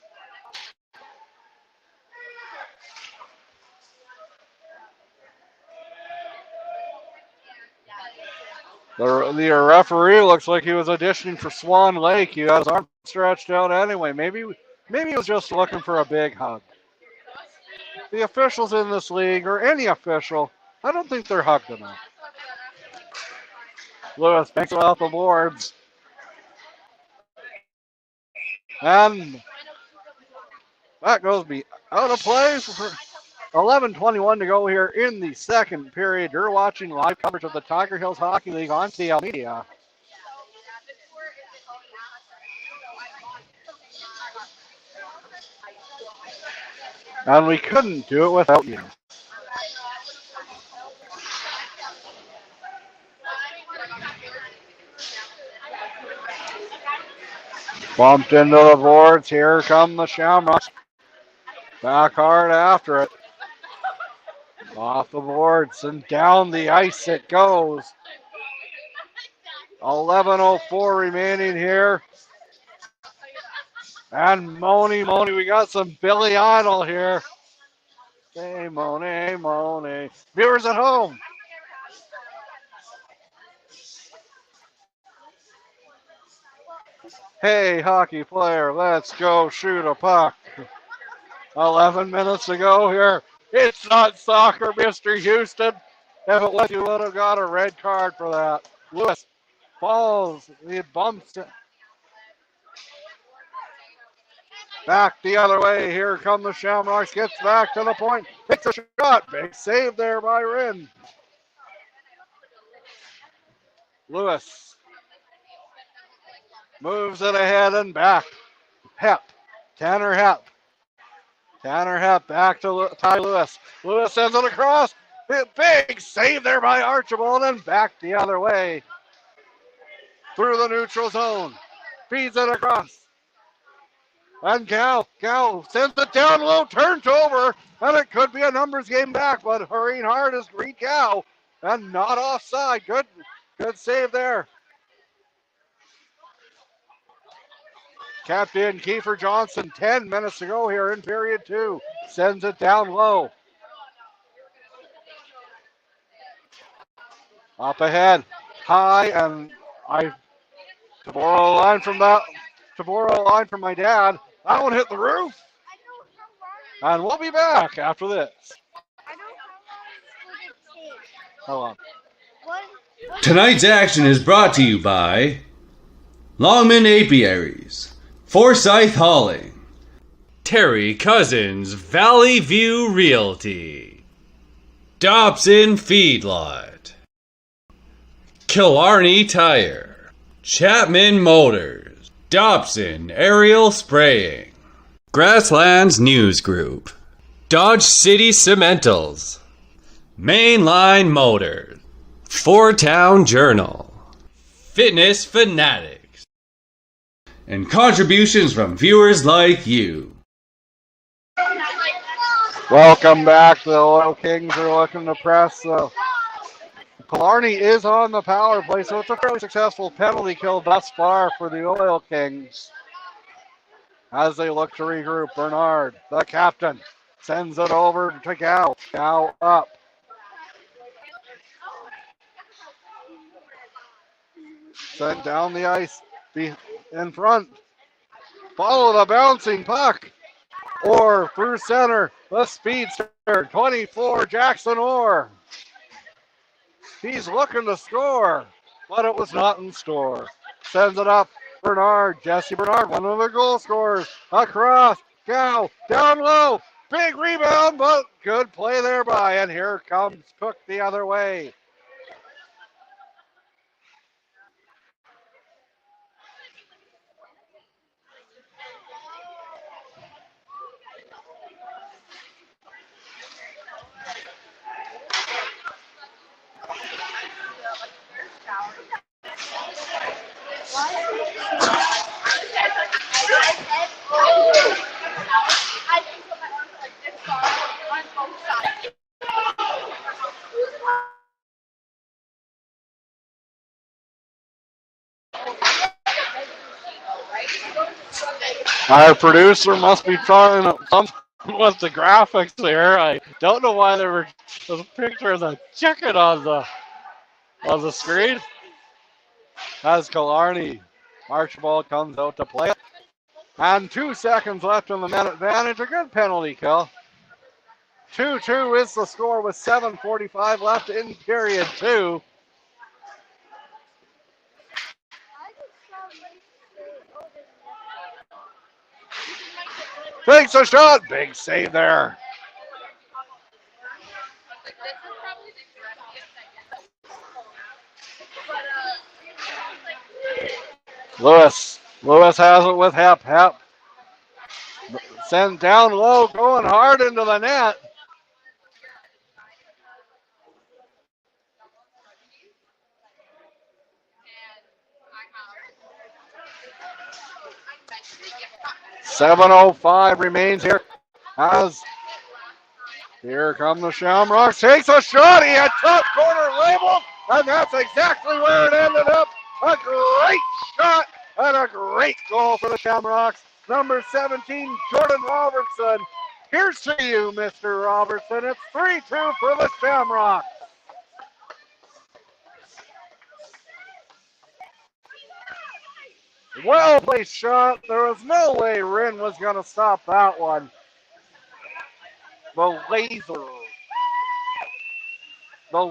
The referee looks like he was auditioning for Swan Lake. He had his arm stretched out anyway. Maybe he was just looking for a big hug. The officials in this league, or any official, I don't think they're hugged enough. Lewis banks it off the boards. And that goes out of play. 11:21 to go here in the second period. You're watching live coverage of the Tiger Hills Hockey League on TL Media. And we couldn't do it without you. Bumped into the boards. Here come the Shamrocks. Back hard after it. Off the boards and down the ice it goes. 11:04 remaining here. And Moni, we got some Billy Idol here. Hey, Moni. Viewers at home. Hey, hockey player, let's go shoot a puck. 11 minutes to go here. It's not soccer, Mr. Houston. If it was, you would have got a red card for that. Lewis falls. He bumps it. Back the other way. Here come the Shamrocks. Gets back to the point. Takes a shot. Big save there by Rin. Lewis moves it ahead and back. Tanner Hepp back to Ty Lewis. Lewis sends it across. Big save there by Archibald and back the other way. through the neutral zone. Feeds it across. And Cal sends it down low, turns over, and it could be a numbers game back, but hurrying hard is Green Cow, and not offside. Good save there. Captain Kiefer Johnson, 10 minutes to go here in period 2. Sends it down low. Up ahead, high, and to borrow a line from my dad, that one hit the roof. And we'll be back after this. Hold on. Tonight's action is brought to you by Longman Apiaries, Forsyth Hauling, Terry Cousins Valley View Realty, Dobson Feedlot, Killarney Tire, Chapman Motors, Dobson Aerial Spraying, Grasslands News Group, Dodge City Cementals, Mainline Motors, Four Town Journal, Fitness Fanatics, and contributions from viewers like you. Welcome back. The Oil Kings are looking to press. Killarney is on the power play, so it's a fairly successful penalty kill thus far for the Oil Kings. As they look to regroup, Bernard, the captain, sends it over to Gal. Gal up. Sent down the ice in front. Follow the bouncing puck. Orr through center. The speedster, 24, Jackson Orr. He's looking to score, but it was not in store. Sends it up. Bernard, Jesse Bernard, one of the goal scorers. Across. Gal, down low. Big rebound, but good play there by. And here comes Cook the other way. Our producer must be trying something with the graphics there. I don't know why there's a picture of the chicken on the screen. As Killarney, Archibald comes out to play it. And 2 seconds left in the man advantage. A good penalty kill. 2-2 is the score with 7:45 left in period 2. Takes a shot. Big save there. Lewis has it with Hep. Hep sent down low, going hard into the net. .7:05 remains here. Here come the Shamrocks. Takes a shot. He had top corner labeled, and that's exactly where it ended up. A great shot and a great goal for the Shamrocks. Number 17, Jordan Robertson. Here's to you, Mr. Robertson. It's 3-2 for the Shamrocks. Well-placed shot. There was no way Rin was going to stop that one. The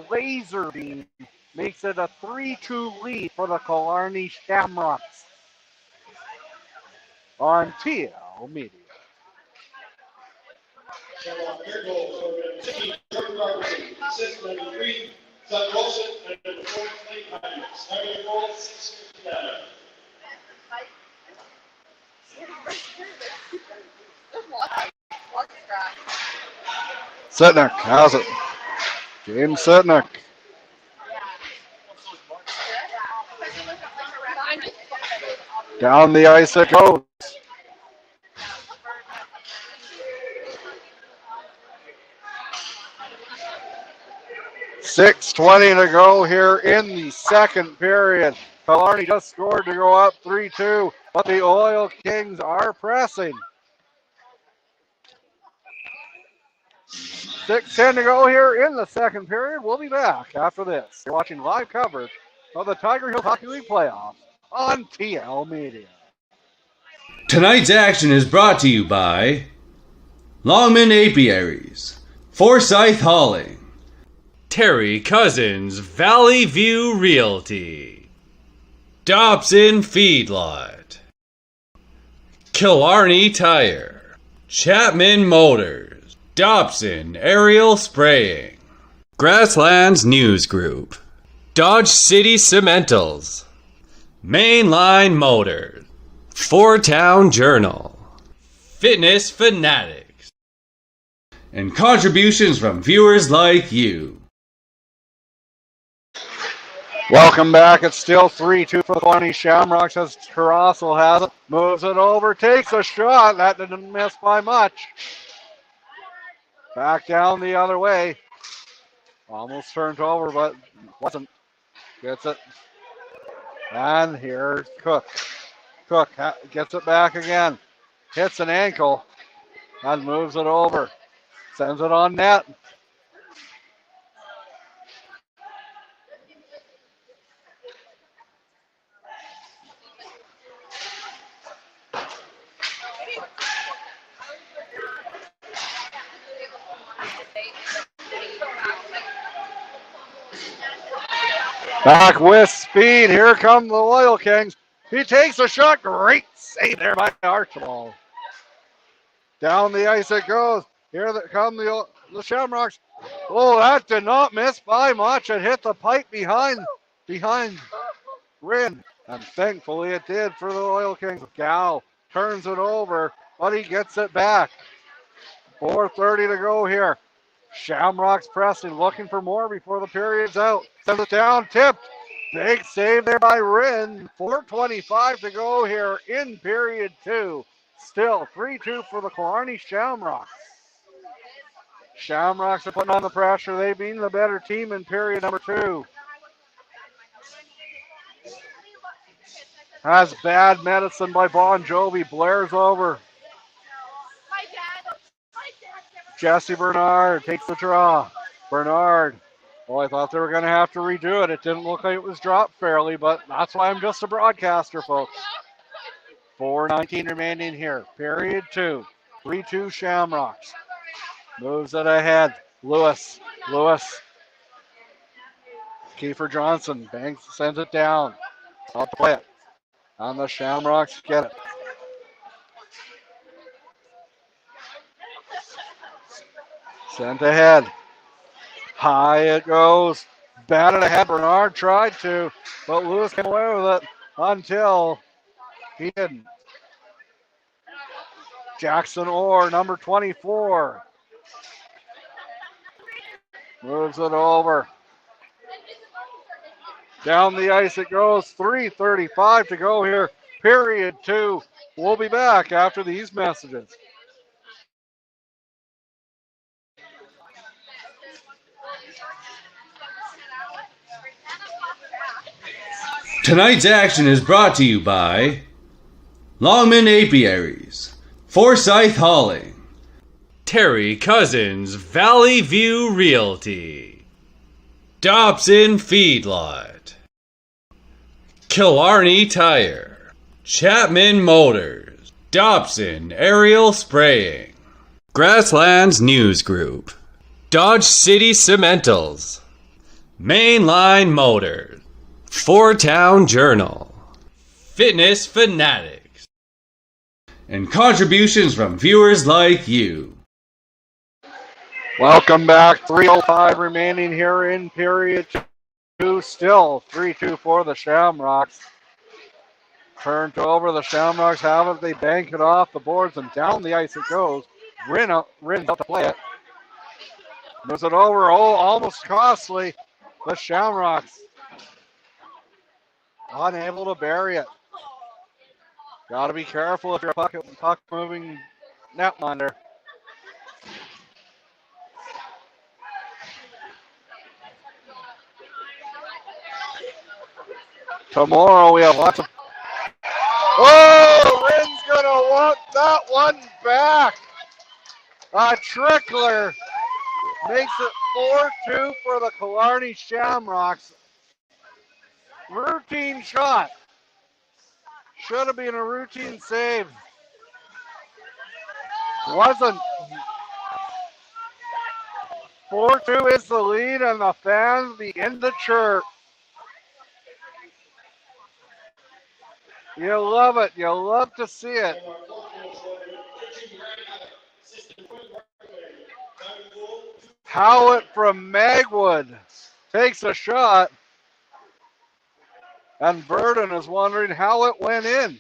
laser beam makes it a 3-2 lead for the Killarney Shamrocks on TL Media. Sitnick has it. James Sitnick. Down the ice it goes. .6:20 to go here in the second period. Killarney just scored to go up 3-2, but the Oil Kings are pressing. 6:10 to go here in the second period. We'll be back after this. You're watching live coverage of the Tiger Hills Hockey League playoffs on TL Media. Tonight's action is brought to you by Longman Apiaries, Forsyth Hauling, Terry Cousins Valley View Realty, Dobson Feedlot, Killarney Tire, Chapman Motors, Dobson Aerial Spraying, Grasslands News Group, Dodge City Cementals, Mainline Motors, Four Town Journal, Fitness Fanatics, and contributions from viewers like you. Welcome back. It's still 3-2 for the Killarney Shamrocks as Tarasel has it. Moves it over, takes a shot. That didn't miss by much. Back down the other way. Almost turned over, but wasn't. Gets it. And here's Cook. Cook gets it back again. Hits an ankle and moves it over. Sends it on net. Back with speed. Here come the Oil Kings. He takes a shot. Great save there by Archibald. Down the ice it goes. Here come the Shamrocks. Oh, that did not miss by much. It hit the pipe behind Rin. And thankfully it did for the Oil Kings. Gal turns it over, but he gets it back. 4:30 to go here. Shamrocks pressing, looking for more before the period's out. Sends it down, tipped. Big save there by Rin. 4:25 to go here in period two. Still 3-2 for the Killarney Shamrocks. Shamrocks are putting on the pressure. They've been the better team in period number two. Has bad medicine by Bon Jovi. Blair's over. Jesse Bernard takes the draw. Bernard. Oh, I thought they were going to have to redo it. It didn't look like it was dropped fairly, but that's why I'm just a broadcaster, folks. 4:19 remaining here. Period two. 3-2 Shamrocks. Moves it ahead. Lewis. Kiefer Johnson. Banks sends it down. I'll play it. And the Shamrocks get it. Sent ahead. High it goes. Batted ahead. Bernard tried to, but Lewis came away with it until he didn't. Jackson Orr, number 24. Moves it over. Down the ice it goes. 3:35 to go here. Period two. We'll be back after these messages. Tonight's action is brought to you by Longman Apiaries, Forsyth Hauling, Terry Cousins Valley View Realty, Dobson Feedlot, Killarney Tire, Chapman Motors, Dobson Aerial Spraying, Grasslands News Group, Dodge City Cementals, Mainline Motors, Four Town Journal, Fitness Fanatics, and contributions from viewers like you. Welcome back. 3:05 remaining here in period two. Still 3-2 for the Shamrocks. Turned over. The Shamrocks have it. They bank it off the boards and down the ice it goes. Rin's out to play it. Moves it over. Oh, almost costly. The Shamrocks unable to bury it. Got to be careful if you're a puck moving netminder. Tomorrow we have lots of. Oh, Rin's gonna want that one back. A trickler makes it 4-2 for the Killarney Shamrocks. Routine shot. Should have been a routine save. Wasn't. 4-2 is the lead, and the fans begin to chirp. You love it. You love to see it. Howlett from Magwood takes a shot, and Virden is wondering how it went in.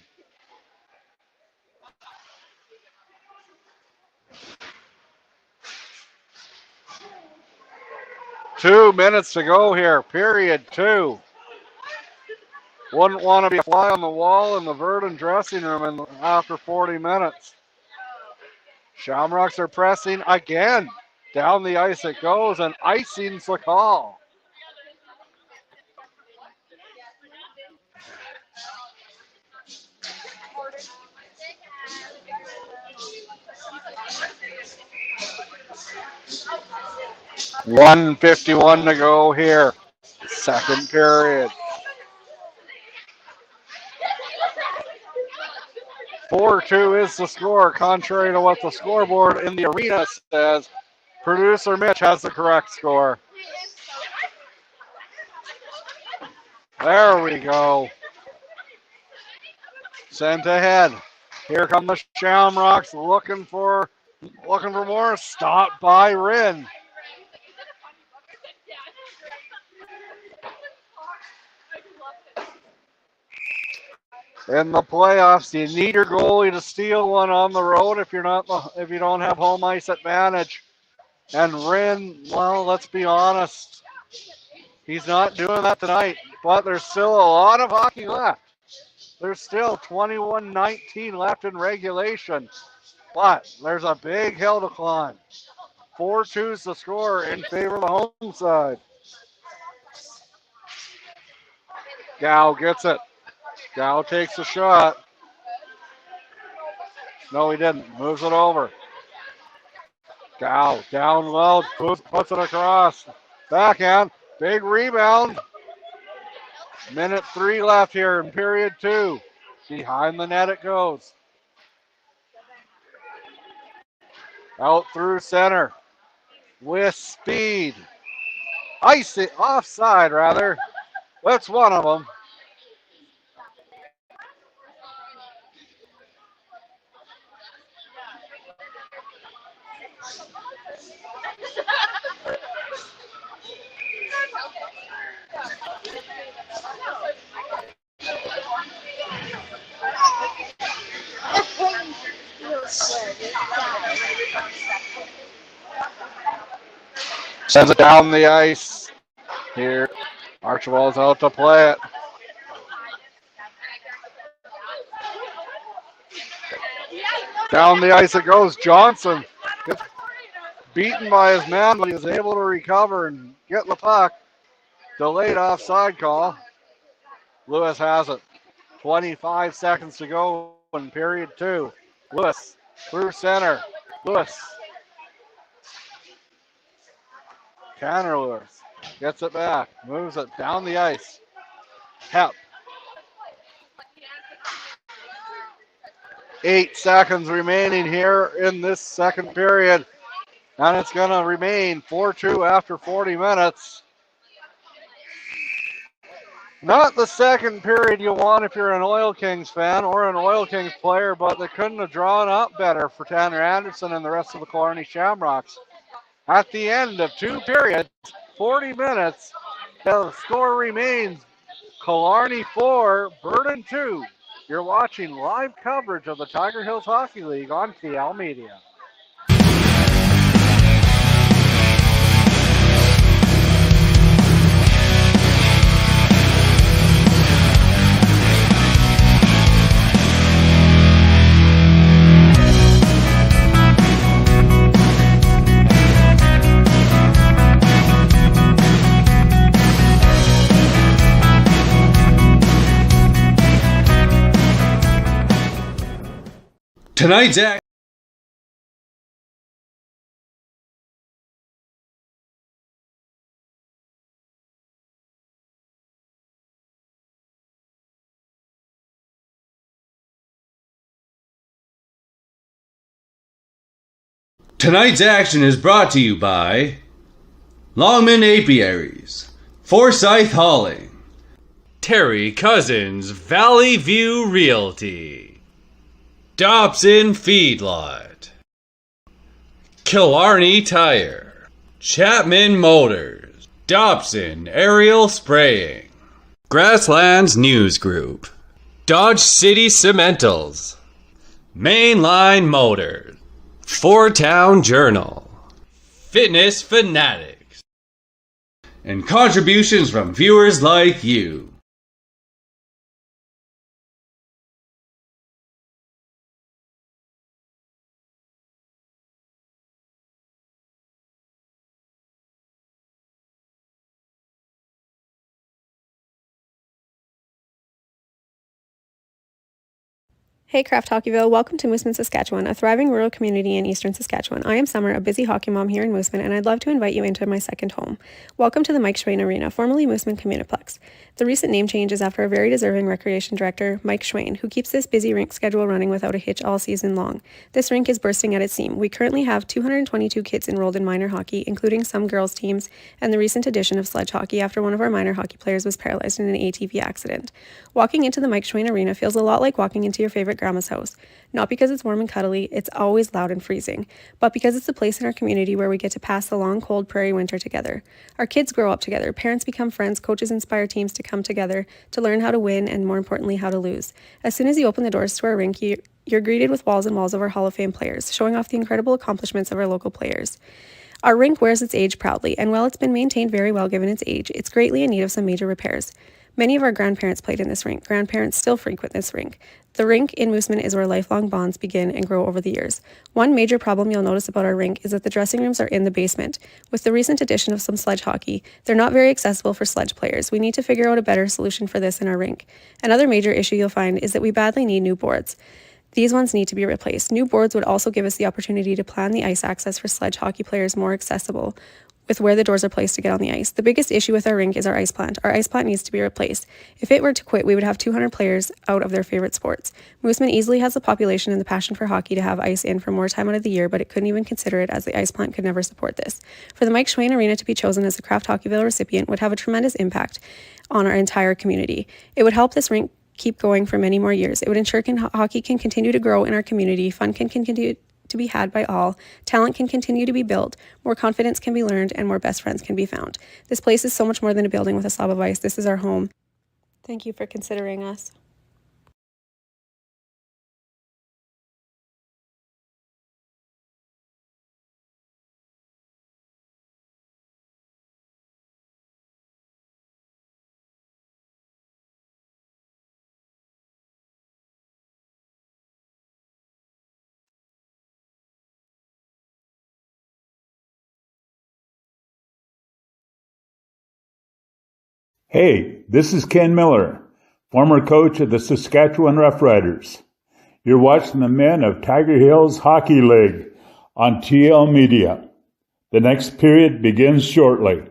Two minutes to go here, period 2. Wouldn't want to be a fly on the wall in the Virden dressing room after 40 minutes. Shamrocks are pressing again. Down the ice it goes, and icing's the call. $1:51 to go here. Second period. 4-2 is the score, contrary to what the scoreboard in the arena says. Producer Mitch has the correct score. There we go. Sent ahead. Here come the Shamrocks looking for more. Stopped by Rin. In the playoffs, you need your goalie to steal one on the road if you don't have home ice advantage. And Rin, well, let's be honest, he's not doing that tonight. But there's still a lot of hockey left. There's still 21-19 left in regulation. But there's a big hill to climb. 4-2's the score in favor of the home side. Gow gets it. Gow takes a shot. No, he didn't. Moves it over. Gow down low, puts it across. Backhand, big rebound. Minute 3 left here in period 2. Behind the net it goes. Out through center with speed. Icy, offside rather. That's one of them. Sends it down the ice. Here, Archibald's out to play it. Down the ice it goes. Johnson gets beaten by his man, but he was able to recover and get the puck. Delayed offside call. Lewis has it. 25 seconds to go in period 2. Lewis through center. Lewis. Tanner Lewis gets it back. Moves it down the ice. Hep. 8 seconds remaining here in this second period. And it's going to remain 4-2 after 40 minutes. Not the second period you want if you're an Oil Kings fan or an Oil Kings player, but they couldn't have drawn up better for Tanner Anderson and the rest of the Killarney Shamrocks. At the end of 2 periods, 40 minutes, the score remains Killarney 4, Virden 2. You're watching live coverage of the Tiger Hills Hockey League on TL Media. Tonight's act. Tonight's action is brought to you by Longman Apiaries, Forsyth Hauling, Terry Cousins Valley View Realty, Dobson Feedlot, Killarney Tire, Chapman Motors, Dobson Aerial Spraying, Grasslands News Group, Dodge City Cementals, Mainline Motors, Four Town Journal, Fitness Fanatics, and contributions from viewers like you. Hey Craft Hockeyville, welcome to Mooseman, Saskatchewan, a thriving rural community in eastern Saskatchewan. I am Summer, a busy hockey mom here in Mooseman, and I'd love to invite you into my second home. Welcome to the Mike Schwain Arena, formerly Mooseman Communiplex. The recent name change is after a very deserving recreation director, Mike Schwain, who keeps this busy rink schedule running without a hitch all season long. This rink is bursting at its seam. We currently have 222 kids enrolled in minor hockey, including some girls teams, and the recent addition of sledge hockey after one of our minor hockey players was paralyzed in an ATV accident. Walking into the Mike Schwain Arena feels a lot like walking into your favorite grandma's house. Not because it's warm and cuddly, it's always loud and freezing, but because it's a place in our community where we get to pass the long, cold prairie winter together. Our kids grow up together, parents become friends, coaches inspire teams to come together to learn how to win and, more importantly, how to lose. As soon as you open the doors to our rink, you're greeted with walls and walls of our Hall of Fame players, showing off the incredible accomplishments of our local players. Our rink wears its age proudly, and while it's been maintained very well given its age, it's greatly in need of some major repairs. Many of our grandparents played in this rink. Grandparents still frequent this rink. The rink in Mooseman is where lifelong bonds begin and grow over the years. One major problem you'll notice about our rink is that the dressing rooms are in the basement. With the recent addition of some sledge hockey, they're not very accessible for sledge players. We need to figure out a better solution for this in our rink. Another major issue you'll find is that we badly need new boards. These ones need to be replaced. New boards would also give us the opportunity to plan the ice access for sledge hockey players more accessible, with where the doors are placed to get on the ice. The biggest issue with our rink is our ice plant. Our ice plant needs to be replaced. If it were to quit, we would have 200 players out of their favorite sports. Mooseman easily has the population and the passion for hockey to have ice in for more time out of the year, but it couldn't even consider it as the ice plant could never support this. For the Mike Schwain Arena to be chosen as the Craft Hockeyville recipient would have a tremendous impact on our entire community. It would help this rink keep going for many more years. It would ensure hockey can continue to grow in our community, fun can continue to be had by all, talent can continue to be built, more confidence can be learned, and more best friends can be found. This place is so much more than a building with a slab of ice. This is our home. Thank you for considering us. Hey, this is Ken Miller, former coach of the Saskatchewan Roughriders. You're watching the men of Tiger Hills Hockey League on TL Media. The next period begins shortly.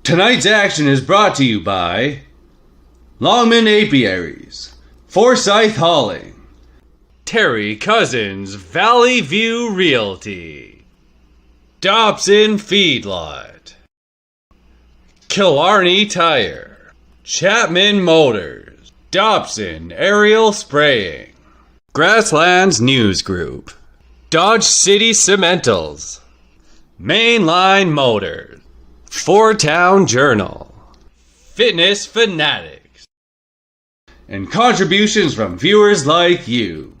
Tonight's action is brought to you by Longman Apiaries, Forsyth Hauling, Terry Cousins Valley View Realty, Dobson Feedlot, Killarney Tire, Chapman Motors, Dobson Aerial Spraying, Grasslands News Group, Dodge City Cementals, Mainline Motors, Four Town Journal, Fitness Fanatics, and contributions from viewers like you.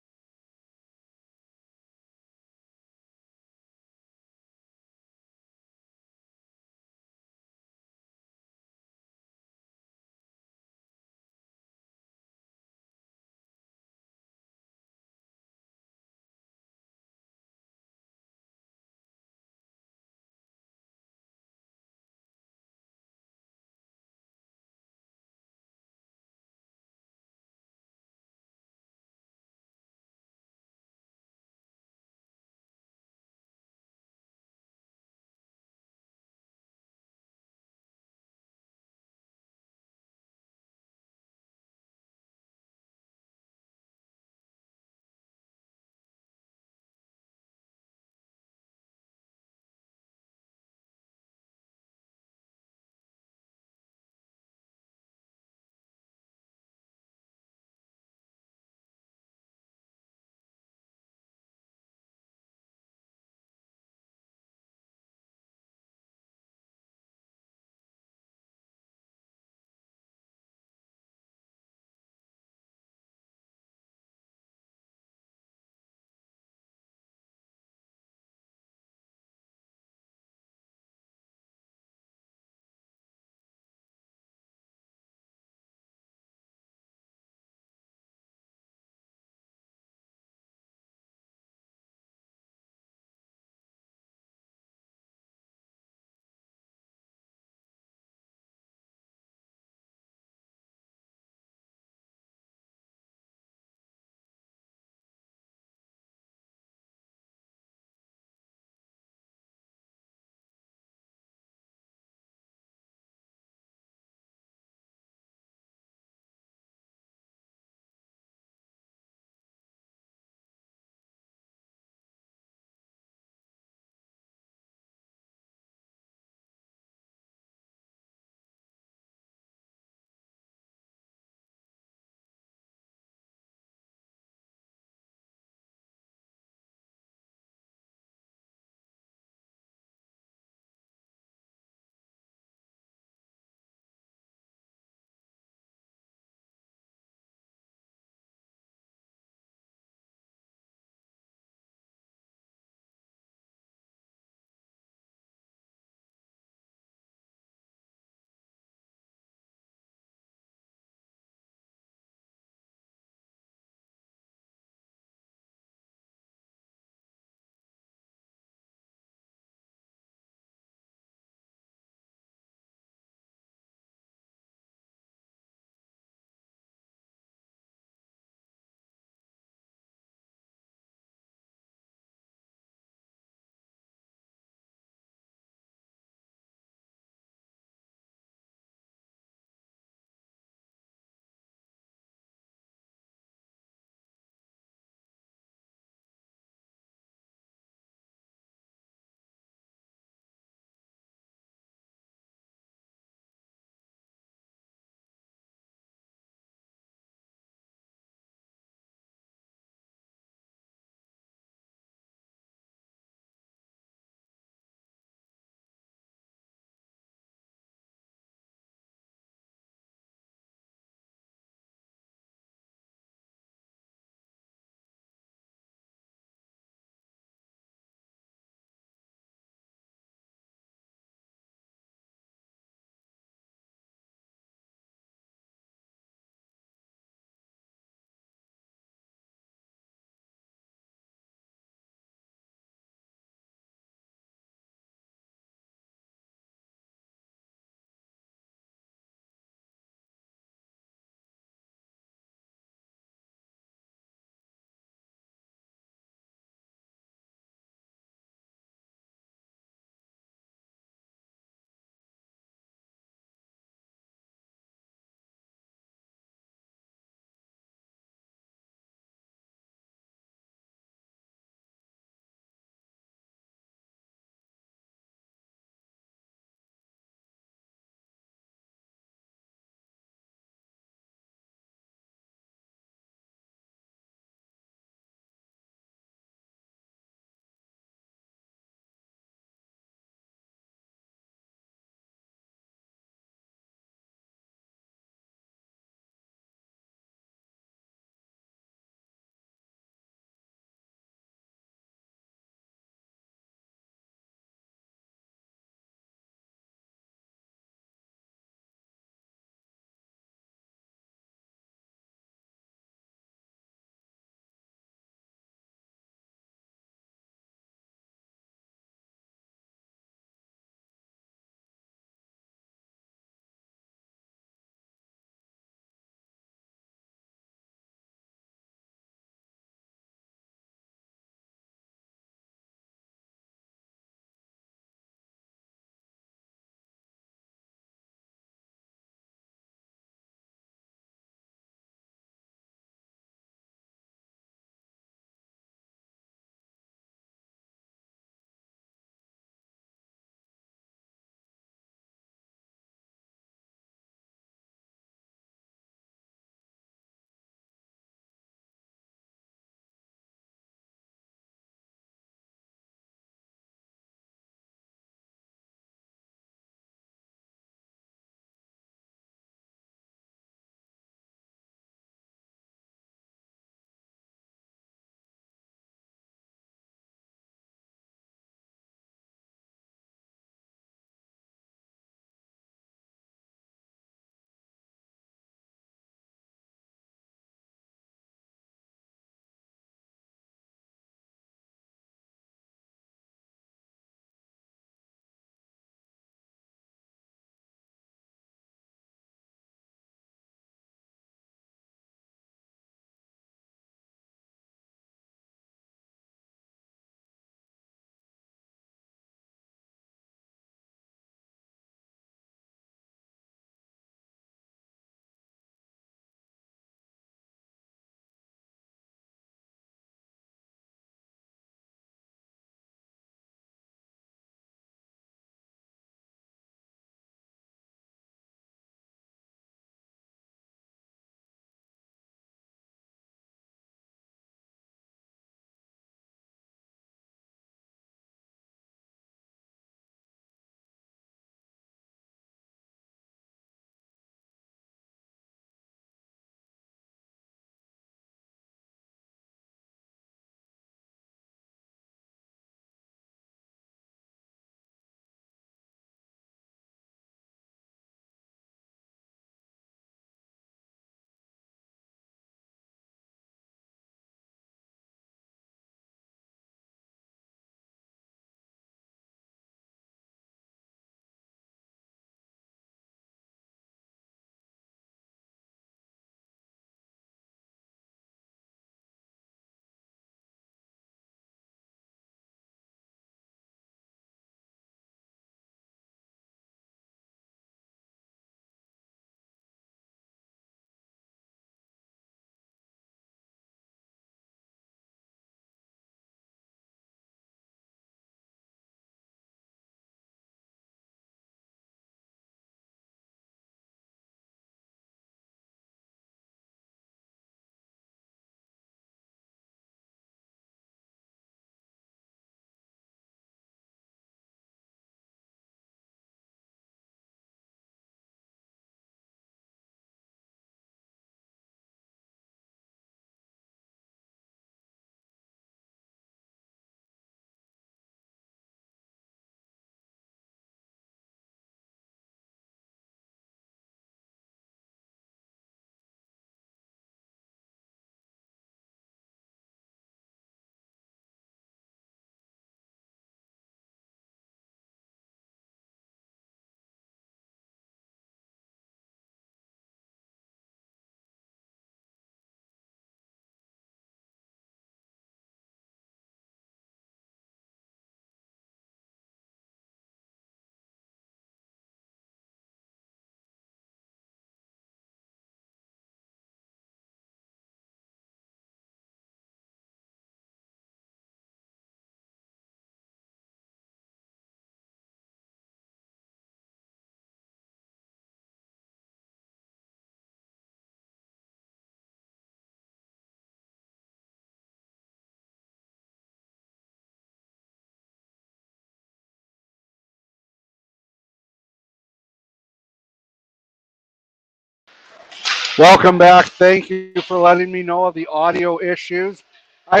Welcome back. Thank you for letting me know of the audio issues. I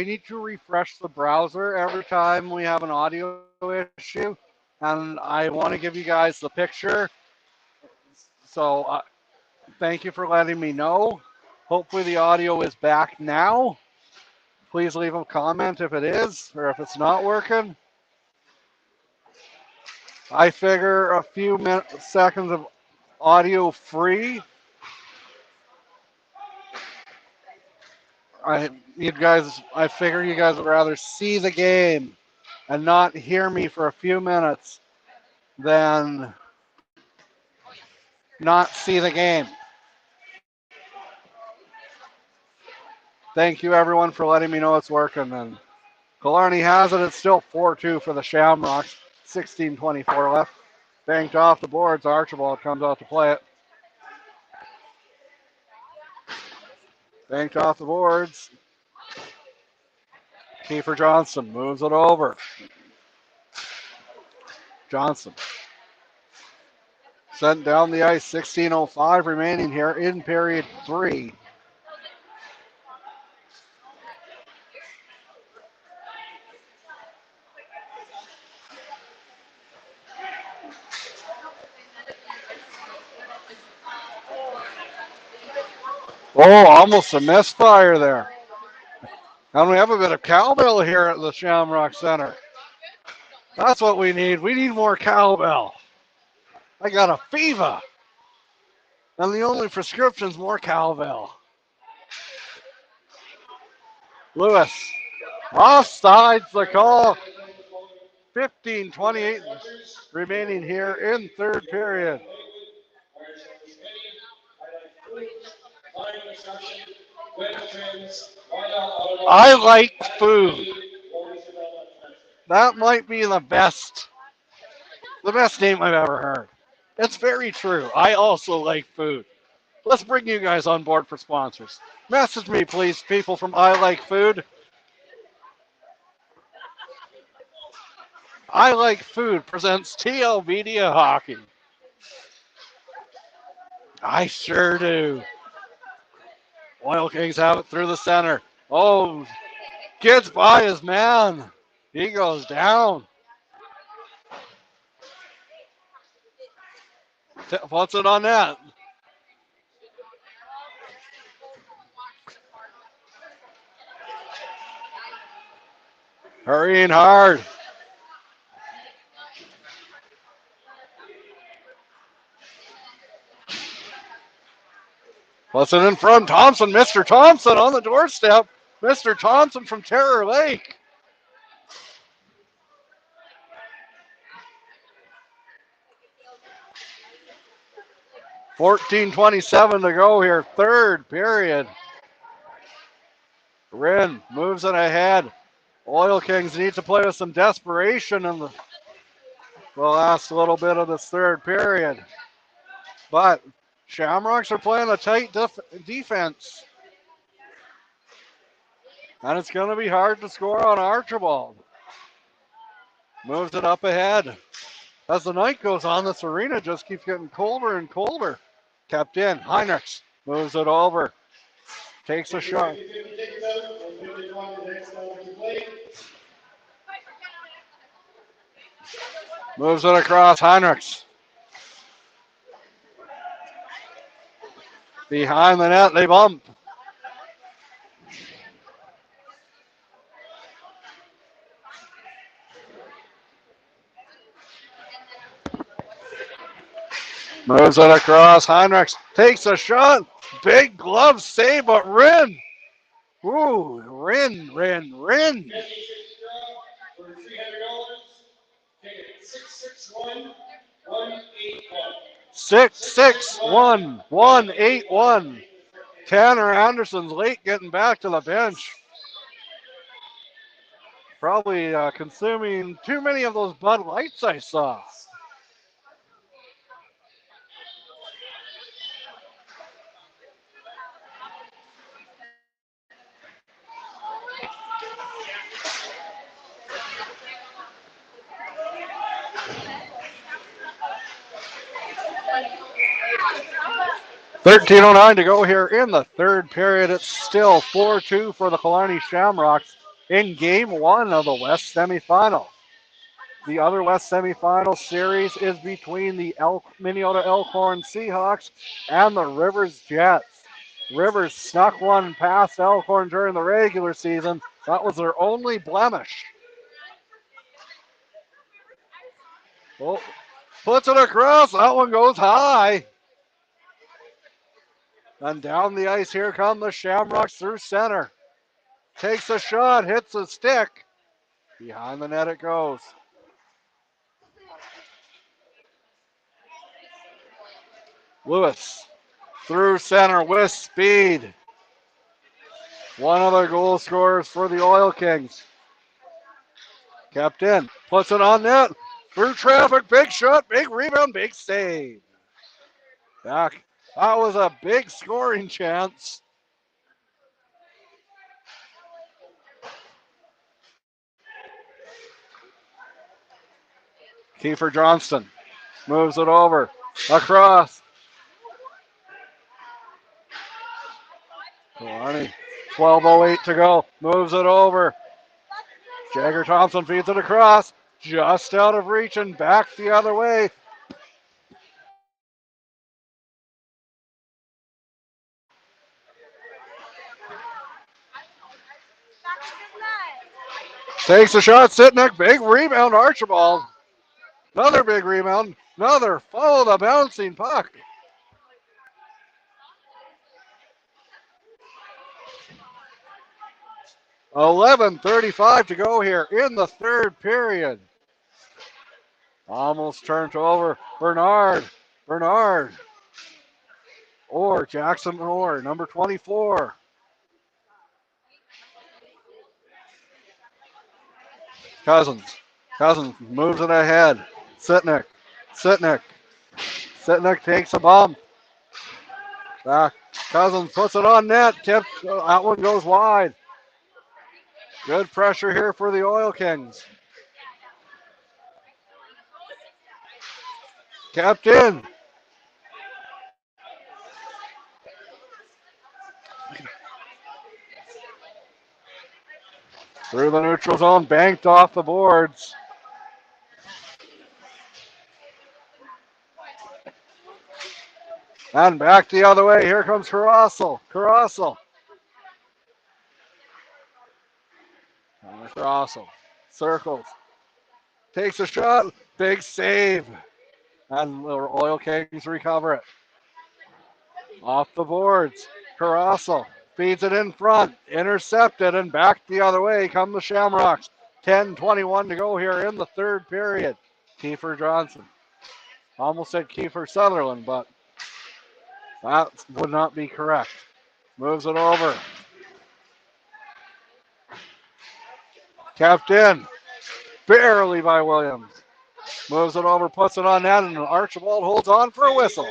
need to refresh the browser every time we have an audio issue, and I want to give you guys the picture. So thank you for letting me know. Hopefully the audio is back now. Please leave a comment if it is, or if it's not working. I figure a few seconds of audio free. I figure you guys would rather see the game and not hear me for a few minutes than not see the game. Thank you everyone for letting me know it's working. And Killarney has it. It's still 4-2 for the Shamrocks. 16:24 left. Banked off the boards. Archibald comes out to play it. Banked off the boards. Kiefer Johnson moves it over. Johnson sent down the ice. 16:05 remaining here in period 3. Oh, almost a misfire there. And we have a bit of cowbell here at the Shamrock Center. That's what we need. We need more cowbell. I got a fever. And the only prescription's more cowbell. Lewis. Offsides the call. 15:28 remaining here in third period. I like food. That might be the best name I've ever heard. It's very true. I also like food. Let's bring you guys on board for sponsors. Message me, please, people from I Like Food. I Like Food presents TL Media Hockey. I sure do. Oil Kings have it through the center. Oh, gets by his man. He goes down. Puts it on net. Hurrying hard. Puts it in front. Thompson, Mr. Thompson on the doorstep. Mr. Thompson from Terror Lake. $14:27 to go here, third period. Rin moves it ahead. Oil Kings need to play with some desperation in the last little bit of this third period. But Shamrocks are playing a tight defense. And it's going to be hard to score on Archibald. Moves it up ahead. As the night goes on, this arena just keeps getting colder and colder. Kept in. Heinrichs moves it over. Takes a shot. Moves it across. Heinrichs. Behind the net, they bump. Moves it across. Heinrichs takes a shot. Big glove save, but Rin. Ooh, Rin. 661-181. Tanner Anderson's late getting back to the bench. Probably consuming too many of those Bud Lights I saw. 13:09 to go here in the third period. It's still 4-2 for the Killarney Shamrocks in game one of the West semifinal. The other West semifinal series is between the Minneota Elkhorn Seahawks and the Rivers Jets. Rivers snuck one past Elkhorn during the regular season. That was their only blemish. Oh, puts it across. That one goes high. And down the ice, here come the Shamrocks through center. Takes a shot, hits a stick. Behind the net it goes. Lewis through center with speed. One of the goal scorers for the Oil Kings. Kept in, puts it on net. Through traffic, big shot, big rebound, big save. Back. That was a big scoring chance. Kiefer Johnston moves it over, across. Killarney, 12:08 to go, moves it over. Jagger Thompson feeds it across, just out of reach and back the other way. Takes a shot, Sitnick, big rebound, Archibald. Another big rebound, another follow the bouncing puck. $11:35 to go here in the third period. Almost turned over. Bernard. Or Jackson Orr, number 24. Cousins moves it ahead. Sitnick takes a bump. Back. Cousins puts it on net. Tipped. That one goes wide. Good pressure here for the Oil Kings. Kept in. Through the neutral zone, banked off the boards. And back the other way. Here comes Carrossel. Circles. Takes a shot. Big save. And the Oil Kings recover it. Off the boards. Carrossel feeds it in front. Intercepted and back the other way come the Shamrocks. 10:21 to go here in the third period. Kiefer Johnson. Almost said Kiefer Sutherland, but that would not be correct. Moves it over. Kept in. Barely by Williams. Moves it over, puts it on net, and Archibald holds on for a whistle.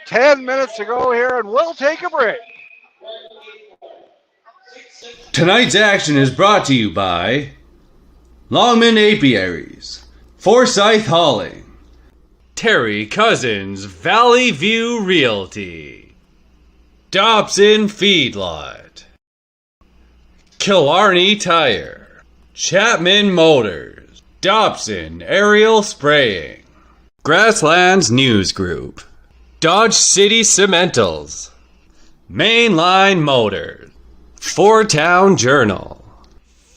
10 minutes to go here, and we'll take a break. Tonight's action is brought to you by Longman Apiaries, Forsyth Hauling, Terry Cousins Valley View Realty, Dobson Feedlot, Killarney Tire, Chapman Motors, Dobson Aerial Spraying, Grasslands News Group, Dodge City Cementals, Mainline Motors, Four Town Journal,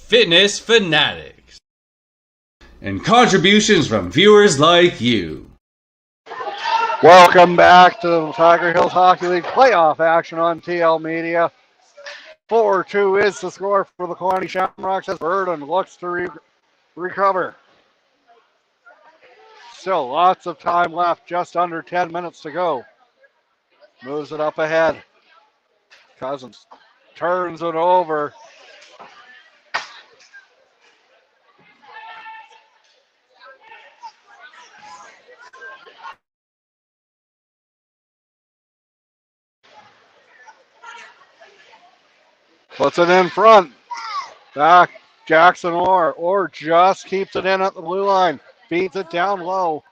Fitness Fanatics, and contributions from viewers like you. Welcome back to the Tiger Hills Hockey League playoff action on TL Media. 4-2 is the score for the Killarney Shamrocks as Virden looks to recover. Still lots of time left, just under 10 minutes to go. Moves it up ahead. Cousins turns it over. Puts it in front. Back Jackson Orr just keeps it in at the blue line. Feeds it down low.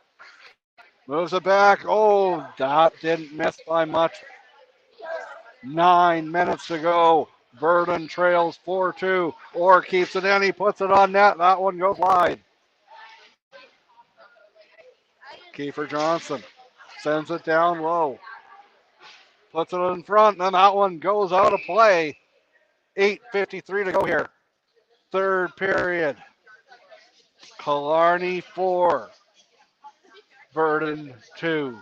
Moves it back. Oh, that didn't miss by much. 9 minutes to go. Virden trails 4-2. Orr keeps it in. He puts it on net. That one goes wide. Kiefer Johnson sends it down low. Puts it in front, and that one goes out of play. 8:53 to go here. Third period. Killarney 4. Virden 2.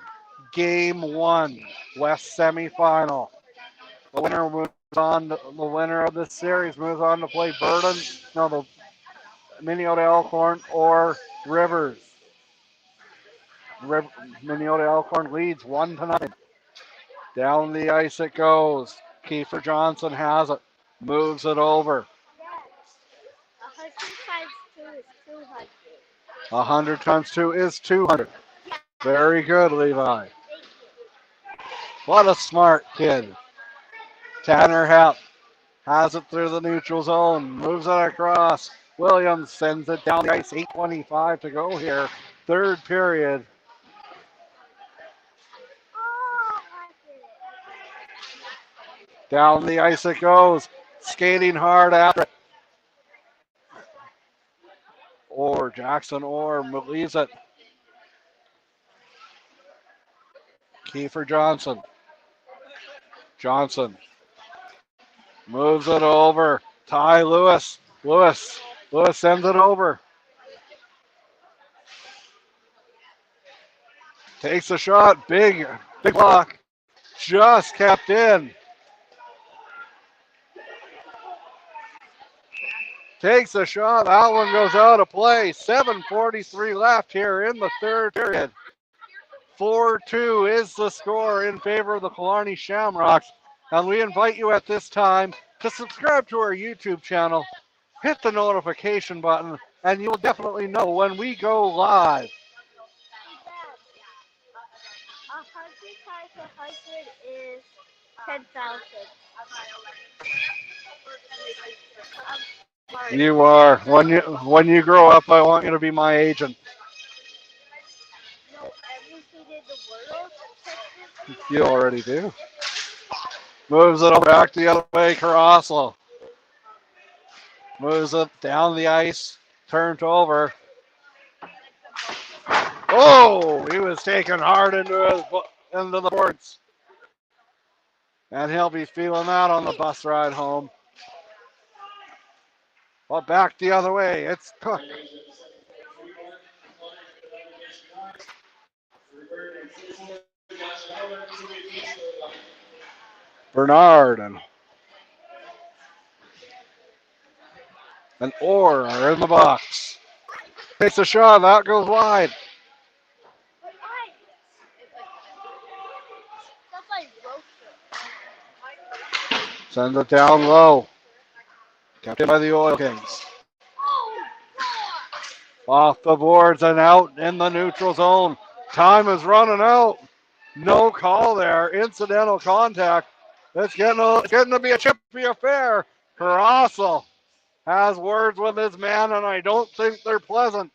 Game 1. West semifinal. The winner moves on. The winner of this series moves on to play Virden. No, the Minneota Elkhorn or Rivers. Minneota Elkhorn leads 1-0. Down the ice it goes. Kiefer Johnson has it. Moves it over. 100 times 2 is 200. 100 times 2 is 200. Very good, Levi. What a smart kid. Tanner Hepp has it through the neutral zone. Moves it across. Williams sends it down the ice. 8:25 to go here. Third period. Down the ice it goes. Skating hard after it. Orr, Jackson Orr leaves it. Kiefer Johnson. Johnson moves it over. Ty Lewis. Lewis sends it over. Takes a shot. Big block. Just kept in. Takes a shot. That one goes out of play. 7:43 left here in the third period. 4-2 is the score in favor of the Killarney Shamrocks. And we invite you at this time to subscribe to our YouTube channel, hit the notification button, and you'll definitely know when we go live. 100 times 100 is 10,000. You are. When you grow up, I want you to be my agent. No, everything in the world. You already do. Moves it back the other way, Caroslo. Moves it down the ice, turned over. Oh, he was taken hard into the boards. And he'll be feeling that on the bus ride home. Well, back the other way, it's Cook. Bernard and Orr are in the box. Takes a shot, that goes wide. Sends it down low. Kept by the Oil Kings. Off the boards and out in the neutral zone. Time is running out. No call there. Incidental contact. It's getting to be a chippy affair. Caroslo has words with his man, and I don't think they're pleasant.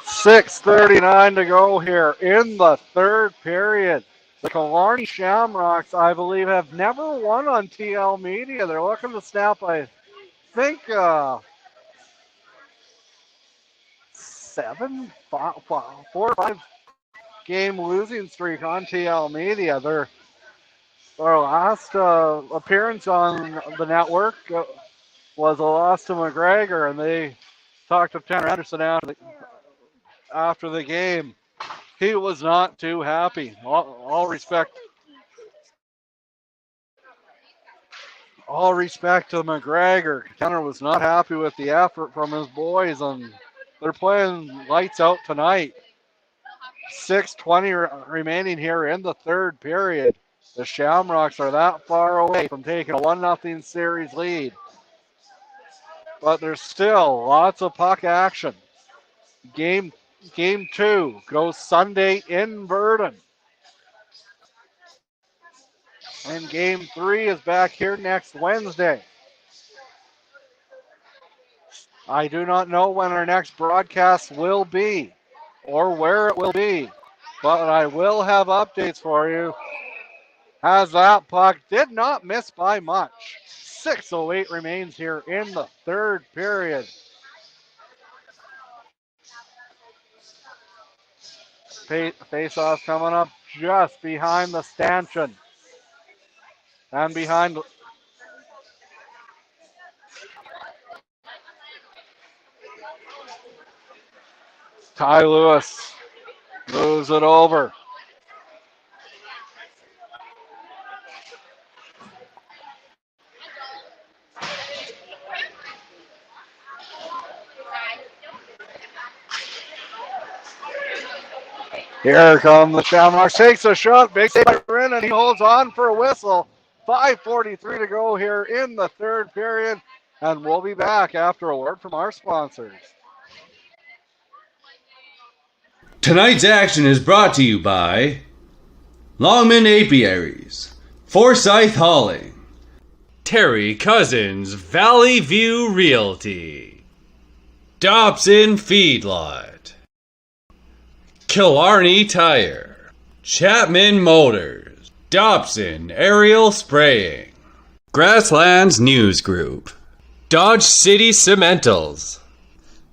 .6:39 to go here in the third period. The Killarney Shamrocks, I believe, have never won on TL Media. They're looking to snap, I think, 4 or 5 game losing streak on TL Media. Their last appearance on the network was a loss to McGregor, and they talked to Tanner Anderson after the game. He was not too happy. All respect to McGregor. Tanner was not happy with the effort from his boys, and they're playing lights out tonight. 6:20 remaining here in the third period. The Shamrocks are that far away from taking a 1-0 series lead. But there's still lots of puck action. Game 2 goes Sunday in Virden. And game 3 is back here next Wednesday. I do not know when our next broadcast will be or where it will be, but I will have updates for you as that puck did not miss by much. 6:08 remains here in the third period. Face-off coming up just behind the stanchion. And behind Ty Lewis moves it over. Here come the Shamrocks. Takes a shot. Big save by Virden, and he holds on for a whistle. 5:43 to go here in the third period. And we'll be back after a word from our sponsors. Tonight's action is brought to you by Longman Apiaries, Forsyth Hauling, Terry Cousins Valley View Realty, Dobson Feedlot, Killarney Tire, Chapman Motors, Dobson Aerial Spraying, Grasslands News Group, Dodge City Cementals,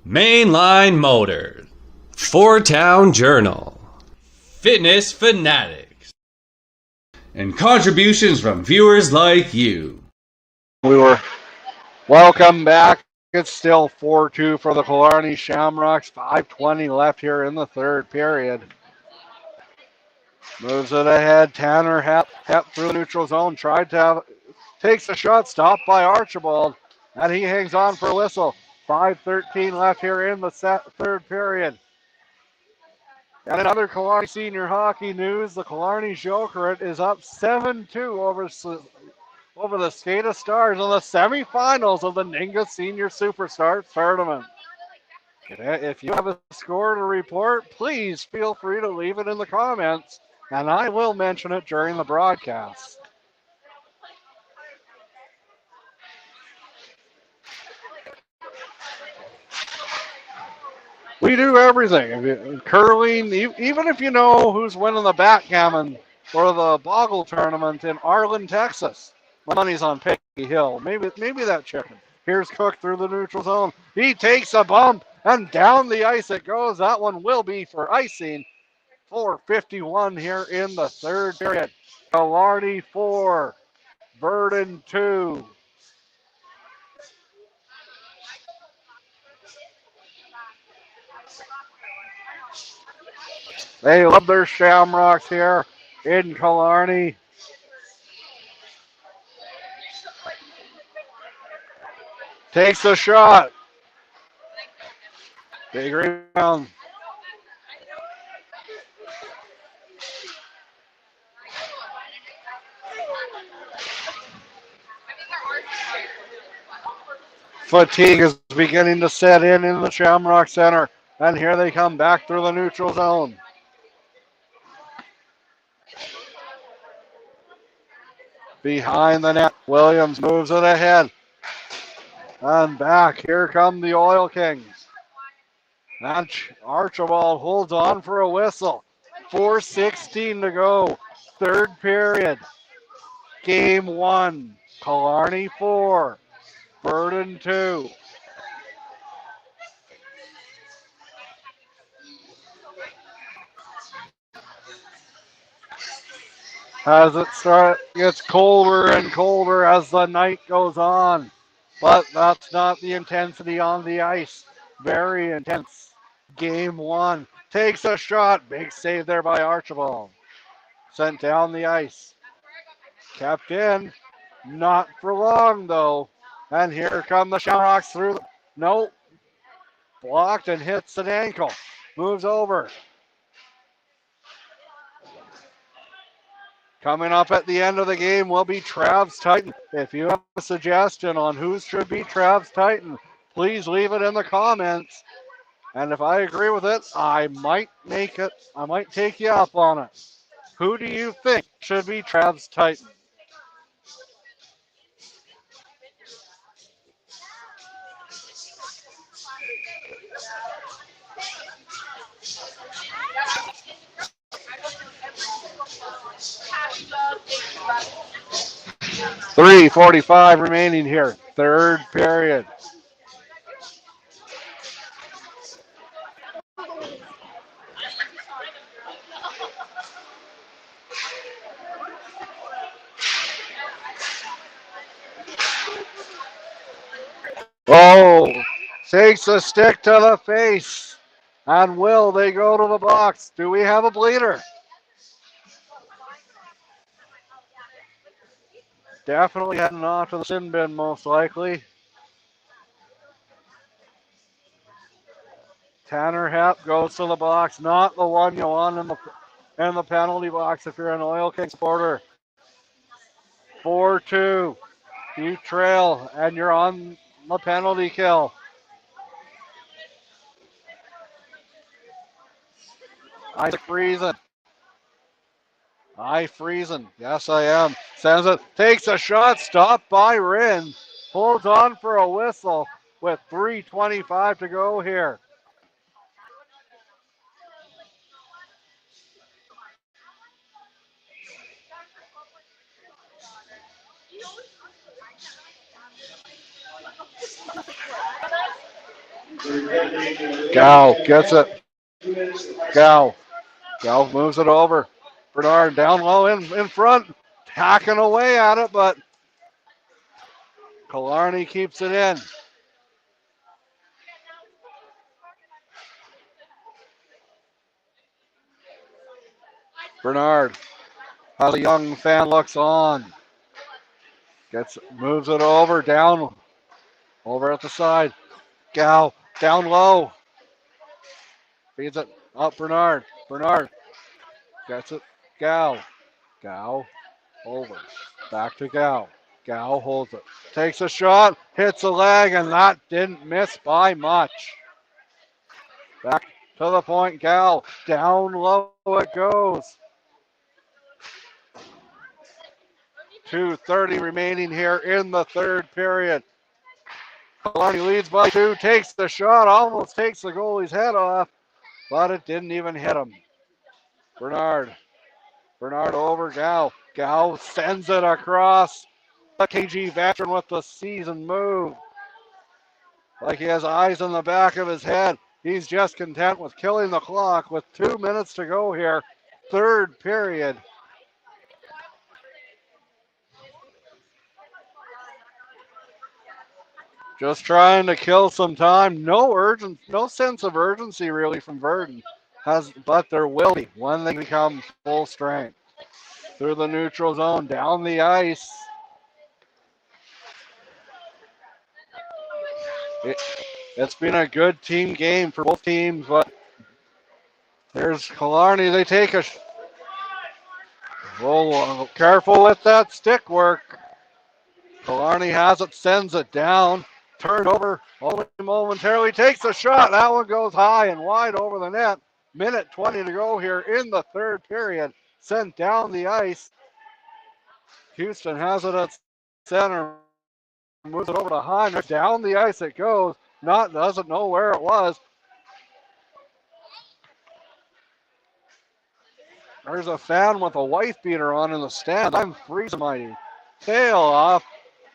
Mainline Motors, Four Town Journal, Fitness Fanatics, and contributions from viewers like you. We were welcome back. It's still 4-2 for the Killarney Shamrocks. 5:20 left here in the third period. Moves it ahead. Tanner Hepp through the neutral zone. Takes a shot. Stopped by Archibald. And he hangs on for a whistle. 5:13 left here in the third period. And another Killarney senior hockey news. The Killarney Jokerit is up 7-2 over the Skata Stars in the semifinals of the Ninga Senior Superstar Tournament. If you have a score to report, please feel free to leave it in the comments, and I will mention it during the broadcast. We do everything. Curling, even if you know who's winning the backgammon or the boggle tournament in Arlen, Texas. My money's on Peggy Hill. Maybe that chicken. Here's Cook through the neutral zone. He takes a bump, and down the ice it goes. That one will be for icing. 4:51 here in the third period. Killarney 4, Virden 2. They love their Shamrocks here in Killarney. Takes a shot. Big rebound. Fatigue is beginning to set in the Shamrock Center. And here they come back through the neutral zone. Behind the net, Williams moves it ahead. And back, here come the Oil Kings. And Archibald holds on for a whistle. 4:16 to go. Third period. Game 1. Killarney 4. Virden 2. As it gets colder and colder as the night goes on. But that's not the intensity on the ice. Very intense. Game 1. Takes a shot. Big save there by Archibald. Sent down the ice. Kept in. Not for long, though. And here come the Shamrocks through. No. Blocked and hits an ankle. Moves over. Coming up at the end of the game will be Travs Titan. If you have a suggestion on who should be Travs Titan, please leave it in the comments. And if I agree with it, I might take you up on it. Who do you think should be Travs Titan? 3:45 remaining here. Third period. Oh, takes a stick to the face. And will they go to the box? Do we have a bleeder? Definitely heading off to the sin bin, most likely. Tanner Hepp goes to the box, not the one you want in the penalty box if you're an Oil King supporter. 4-2. You trail, and you're on the penalty kill. Isaac Friesen. Friesen. Yes, I am. Sends it. Takes a shot. Stopped by Rin. Holds on for a whistle with 3:25 to go here. Gow gets it. Gow moves it over. Bernard down low in front. Hacking away at it, but Killarney keeps it in. Bernard, as a young fan looks on. Moves it over, down, over at the side. Gow, down low. Feeds it up Bernard. Bernard gets it. Gow, over. Back to Gow. Gow holds it. Takes a shot, hits a leg, and that didn't miss by much. Back to the point, Gow. Down low it goes. 2:30 remaining here in the third period. Killarney leads by 2, takes the shot, almost takes the goalie's head off, but it didn't even hit him. Bernard over Gow. Gow sends it across. The KG veteran with the season move. Like he has eyes in the back of his head. He's just content with killing the clock with 2 minutes to go here. Third period. Just trying to kill some time. No sense of urgency really from Virden. But there will be when they become full strength. Through the neutral zone, down the ice. It's been a good team game for both teams, but there's Killarney. They take a... Oh, careful with that stick work. Killarney has it, sends it down. Turned over only momentarily, takes a shot. That one goes high and wide over the net. Minute 20 to go here in the third period. Sent down the ice. Houston has it at center. Moves it over to Heinrich. Down the ice it goes. Doesn't know where it was. There's a fan with a wife beater on in the stand. I'm freezing my tail off.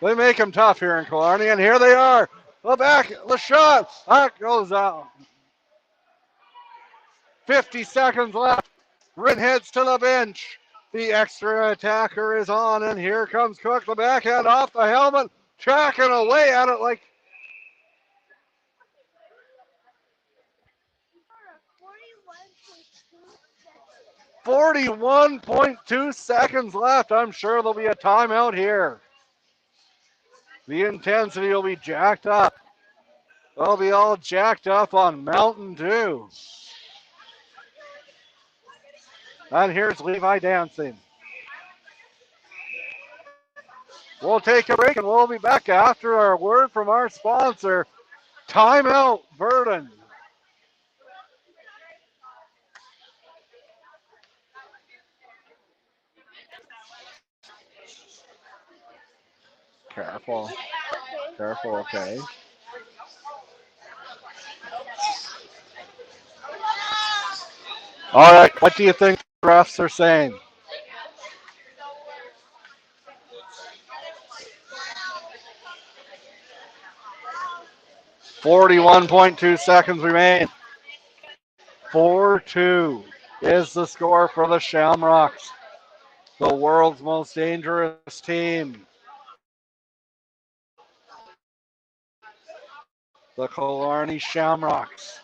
They make him tough here in Killarney, and here they are. The shot. That goes out. 50 seconds left. Rin heads to the bench. The extra attacker is on, and here comes Cook. The backhand off the helmet. Tracking away at it like... 41.2 seconds left. I'm sure there'll be a timeout here. The intensity will be jacked up. They'll be all jacked up on Mountain Dew. And here's Levi dancing. We'll take a break and we'll be back after our word from our sponsor. Timeout, Virden. Careful, okay. All right, what do you think the refs are saying? 41.2 seconds remain. 4-2 is the score for the Shamrocks, the world's most dangerous team. The Killarney Shamrocks.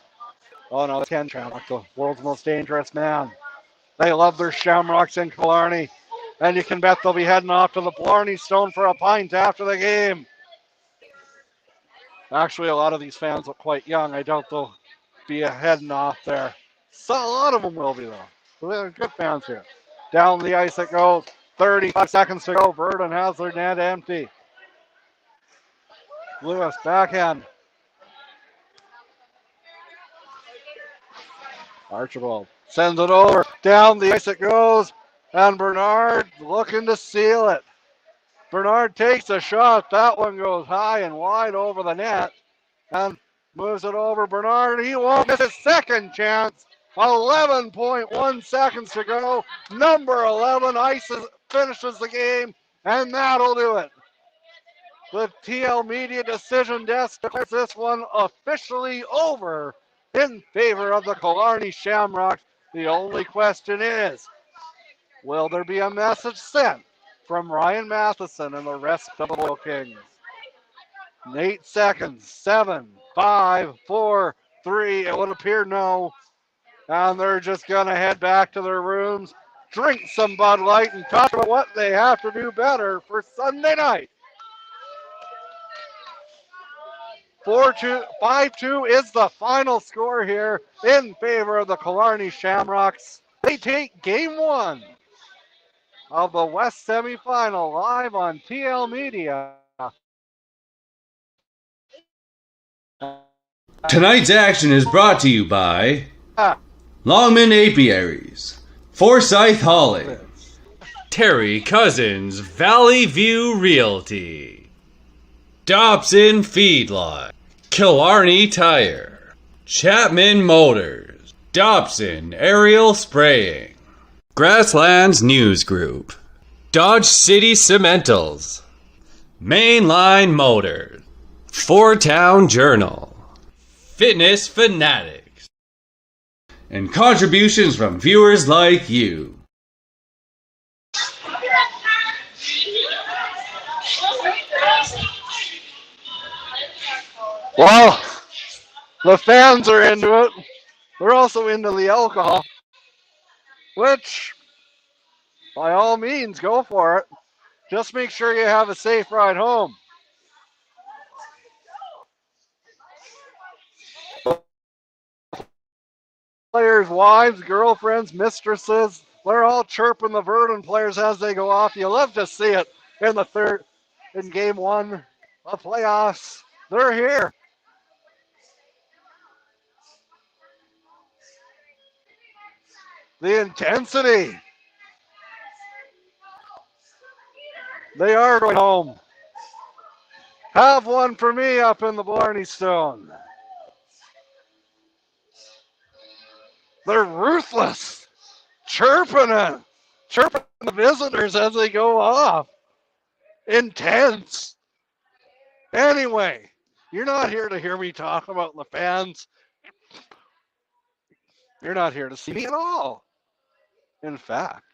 Oh no, the Ken Shamrock, the world's most dangerous man. They love their Shamrocks in Killarney. And you can bet they'll be heading off to the Blarney Stone for a pint after the game. Actually, a lot of these fans look quite young. I doubt they'll be heading off there. So a lot of them will be, though. So they're good fans here. Down the ice it goes. 35 seconds to go. Virden has their net empty. Lewis backhand. Archibald sends it over. Down the ice it goes. And Bernard looking to seal it. Bernard takes a shot. That one goes high and wide over the net. And moves it over. Bernard, he won't miss his second chance. 11.1 seconds to go. Number 11 finishes the game. And that'll do it. The TL Media Decision Desk declares this one officially over in favor of the Killarney Shamrocks. The only question is, will there be a message sent from Ryan Matheson and the rest of the Loyal Kings? 8 seconds. 7, 5, 4, 3. It would appear no. And they're just going to head back to their rooms, drink some Bud Light, and talk about what they have to do better for Sunday night. 5-2 is the final score here in favor of the Killarney Shamrocks. They take game one of the West semifinal live on TL Media. Tonight's action is brought to you by Longman Apiaries, Forsyth Hauling, Terry Cousins Valley View Realty, Dobson Feedlot, Killarney Tire, Chapman Motors, Dobson Aerial Spraying, Grasslands News Group, Dodge City Cementals, Mainline Motors, Four Town Journal, Fitness Fanatics, and contributions from viewers like you. Well, the fans are into it. They're also into the alcohol, which, by all means, go for it. Just make sure you have a safe ride home. Players' wives, girlfriends, mistresses, they're all chirping the Virden players as they go off. You love to see it in game one of playoffs. They're here. The intensity. They are going home. Have one for me up in the Blarney Stone. They're ruthless. Chirping the visitors as they go off. Intense. Anyway, you're not here to hear me talk about the fans. You're not here to see me at all. In fact,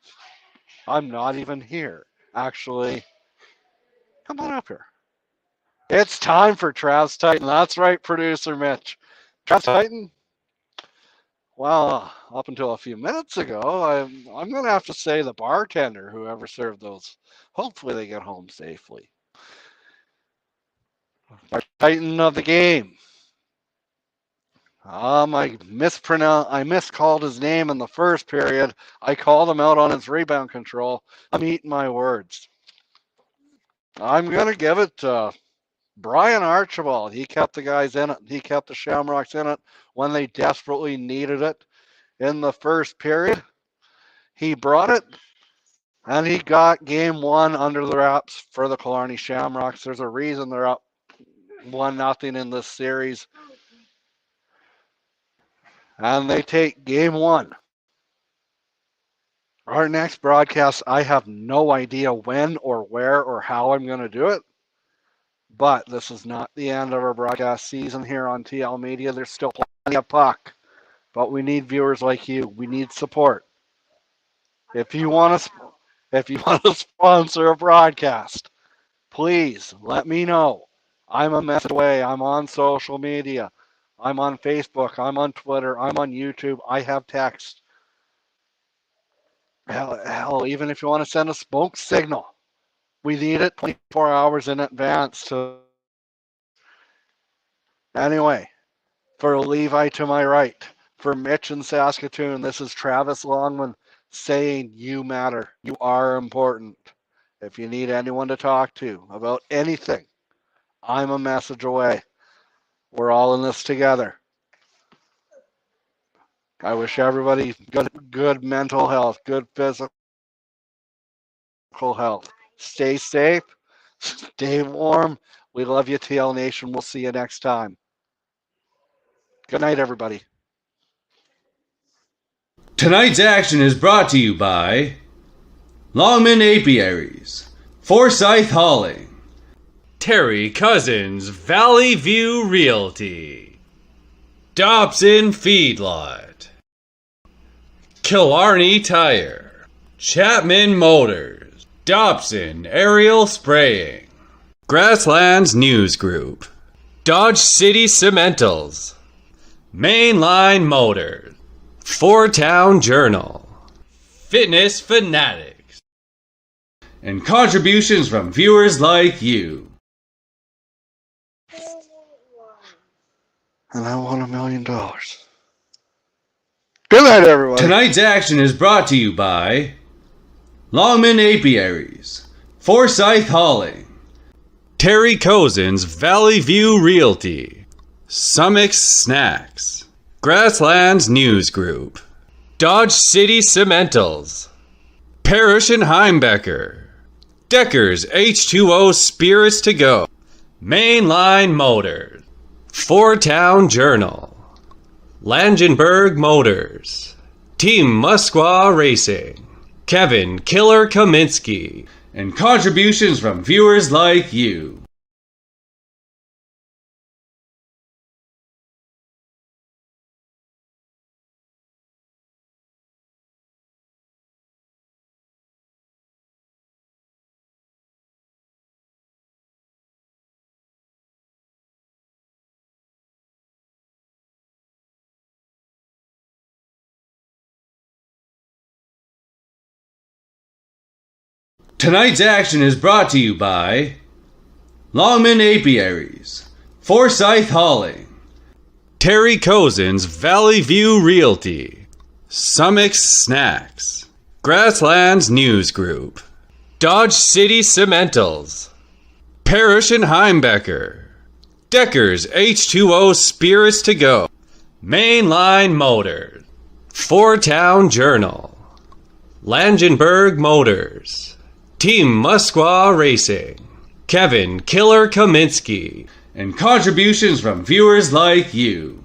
I'm not even here. Actually, come on up here. It's time for Travs Titan. That's right, producer Mitch. Travs Titan? Well, up until a few minutes ago, I'm going to have to say the bartender, whoever served those, hopefully they get home safely. Our Titan of the game. I miscalled his name in the first period. I called him out on his rebound control. I'm eating my words. I'm going to give it to Brian Archibald. He kept the guys in it. He kept the Shamrocks in it when they desperately needed it in the first period. He brought it, and he got game one under the wraps for the Killarney Shamrocks. There's a reason they're up 1-0 in this series. And they take game one. Our next broadcast, I have no idea when or where or how I'm going to do it. But this is not the end of our broadcast season here on TL Media. There's still plenty of puck. But we need viewers like you. We need support. If you want to sponsor a broadcast, please let me know. I'm a message away. I'm on social media. I'm on Facebook. I'm on Twitter. I'm on YouTube. I have text. Hell, even if you want to send a smoke signal, we need it 24 hours in advance. Anyway, for Levi to my right, for Mitch in Saskatoon, this is Travis Longman saying you matter. You are important. If you need anyone to talk to about anything, I'm a message away. We're all in this together. I wish everybody good mental health, good physical health. Stay safe. Stay warm. We love you, TL Nation. We'll see you next time. Good night, everybody. Tonight's action is brought to you by Longman Apiaries, Forsyth Hauling, Terry Cousins Valley View Realty, Dobson Feedlot, Killarney Tire, Chapman Motors, Dobson Aerial Spraying, Grasslands News Group, Dodge City Cementals, Mainline Motors, Four Town Journal, Fitness Fanatics, and contributions from viewers like you. And I want $1 million. Good night, everybody. Tonight's action is brought to you by Longman Apiaries, Forsyth Hauling, Terry Cousins Valley View Realty, Summix Snacks, Grasslands News Group, Dodge City Cementals, Parrish and Heimbecker, Decker's H2O Spirits to Go, Mainline Motors, Four Town Journal, Langenberg Motors, Team Musquaw Racing, Kevin Killer Kaminsky, and contributions from viewers like you. Tonight's action is brought to you by Longman Apiaries, Forsyth Hauling, Terry Cousins Valley View Realty, Summix Snacks, Grasslands News Group, Dodge City Cementals, Parrish and Heimbecker, Decker's H2O Spirits to Go, Mainline Motors, Four Town Journal, Langenberg Motors, Team Musquaw Racing, Kevin Killer Kaminsky, and contributions from viewers like you.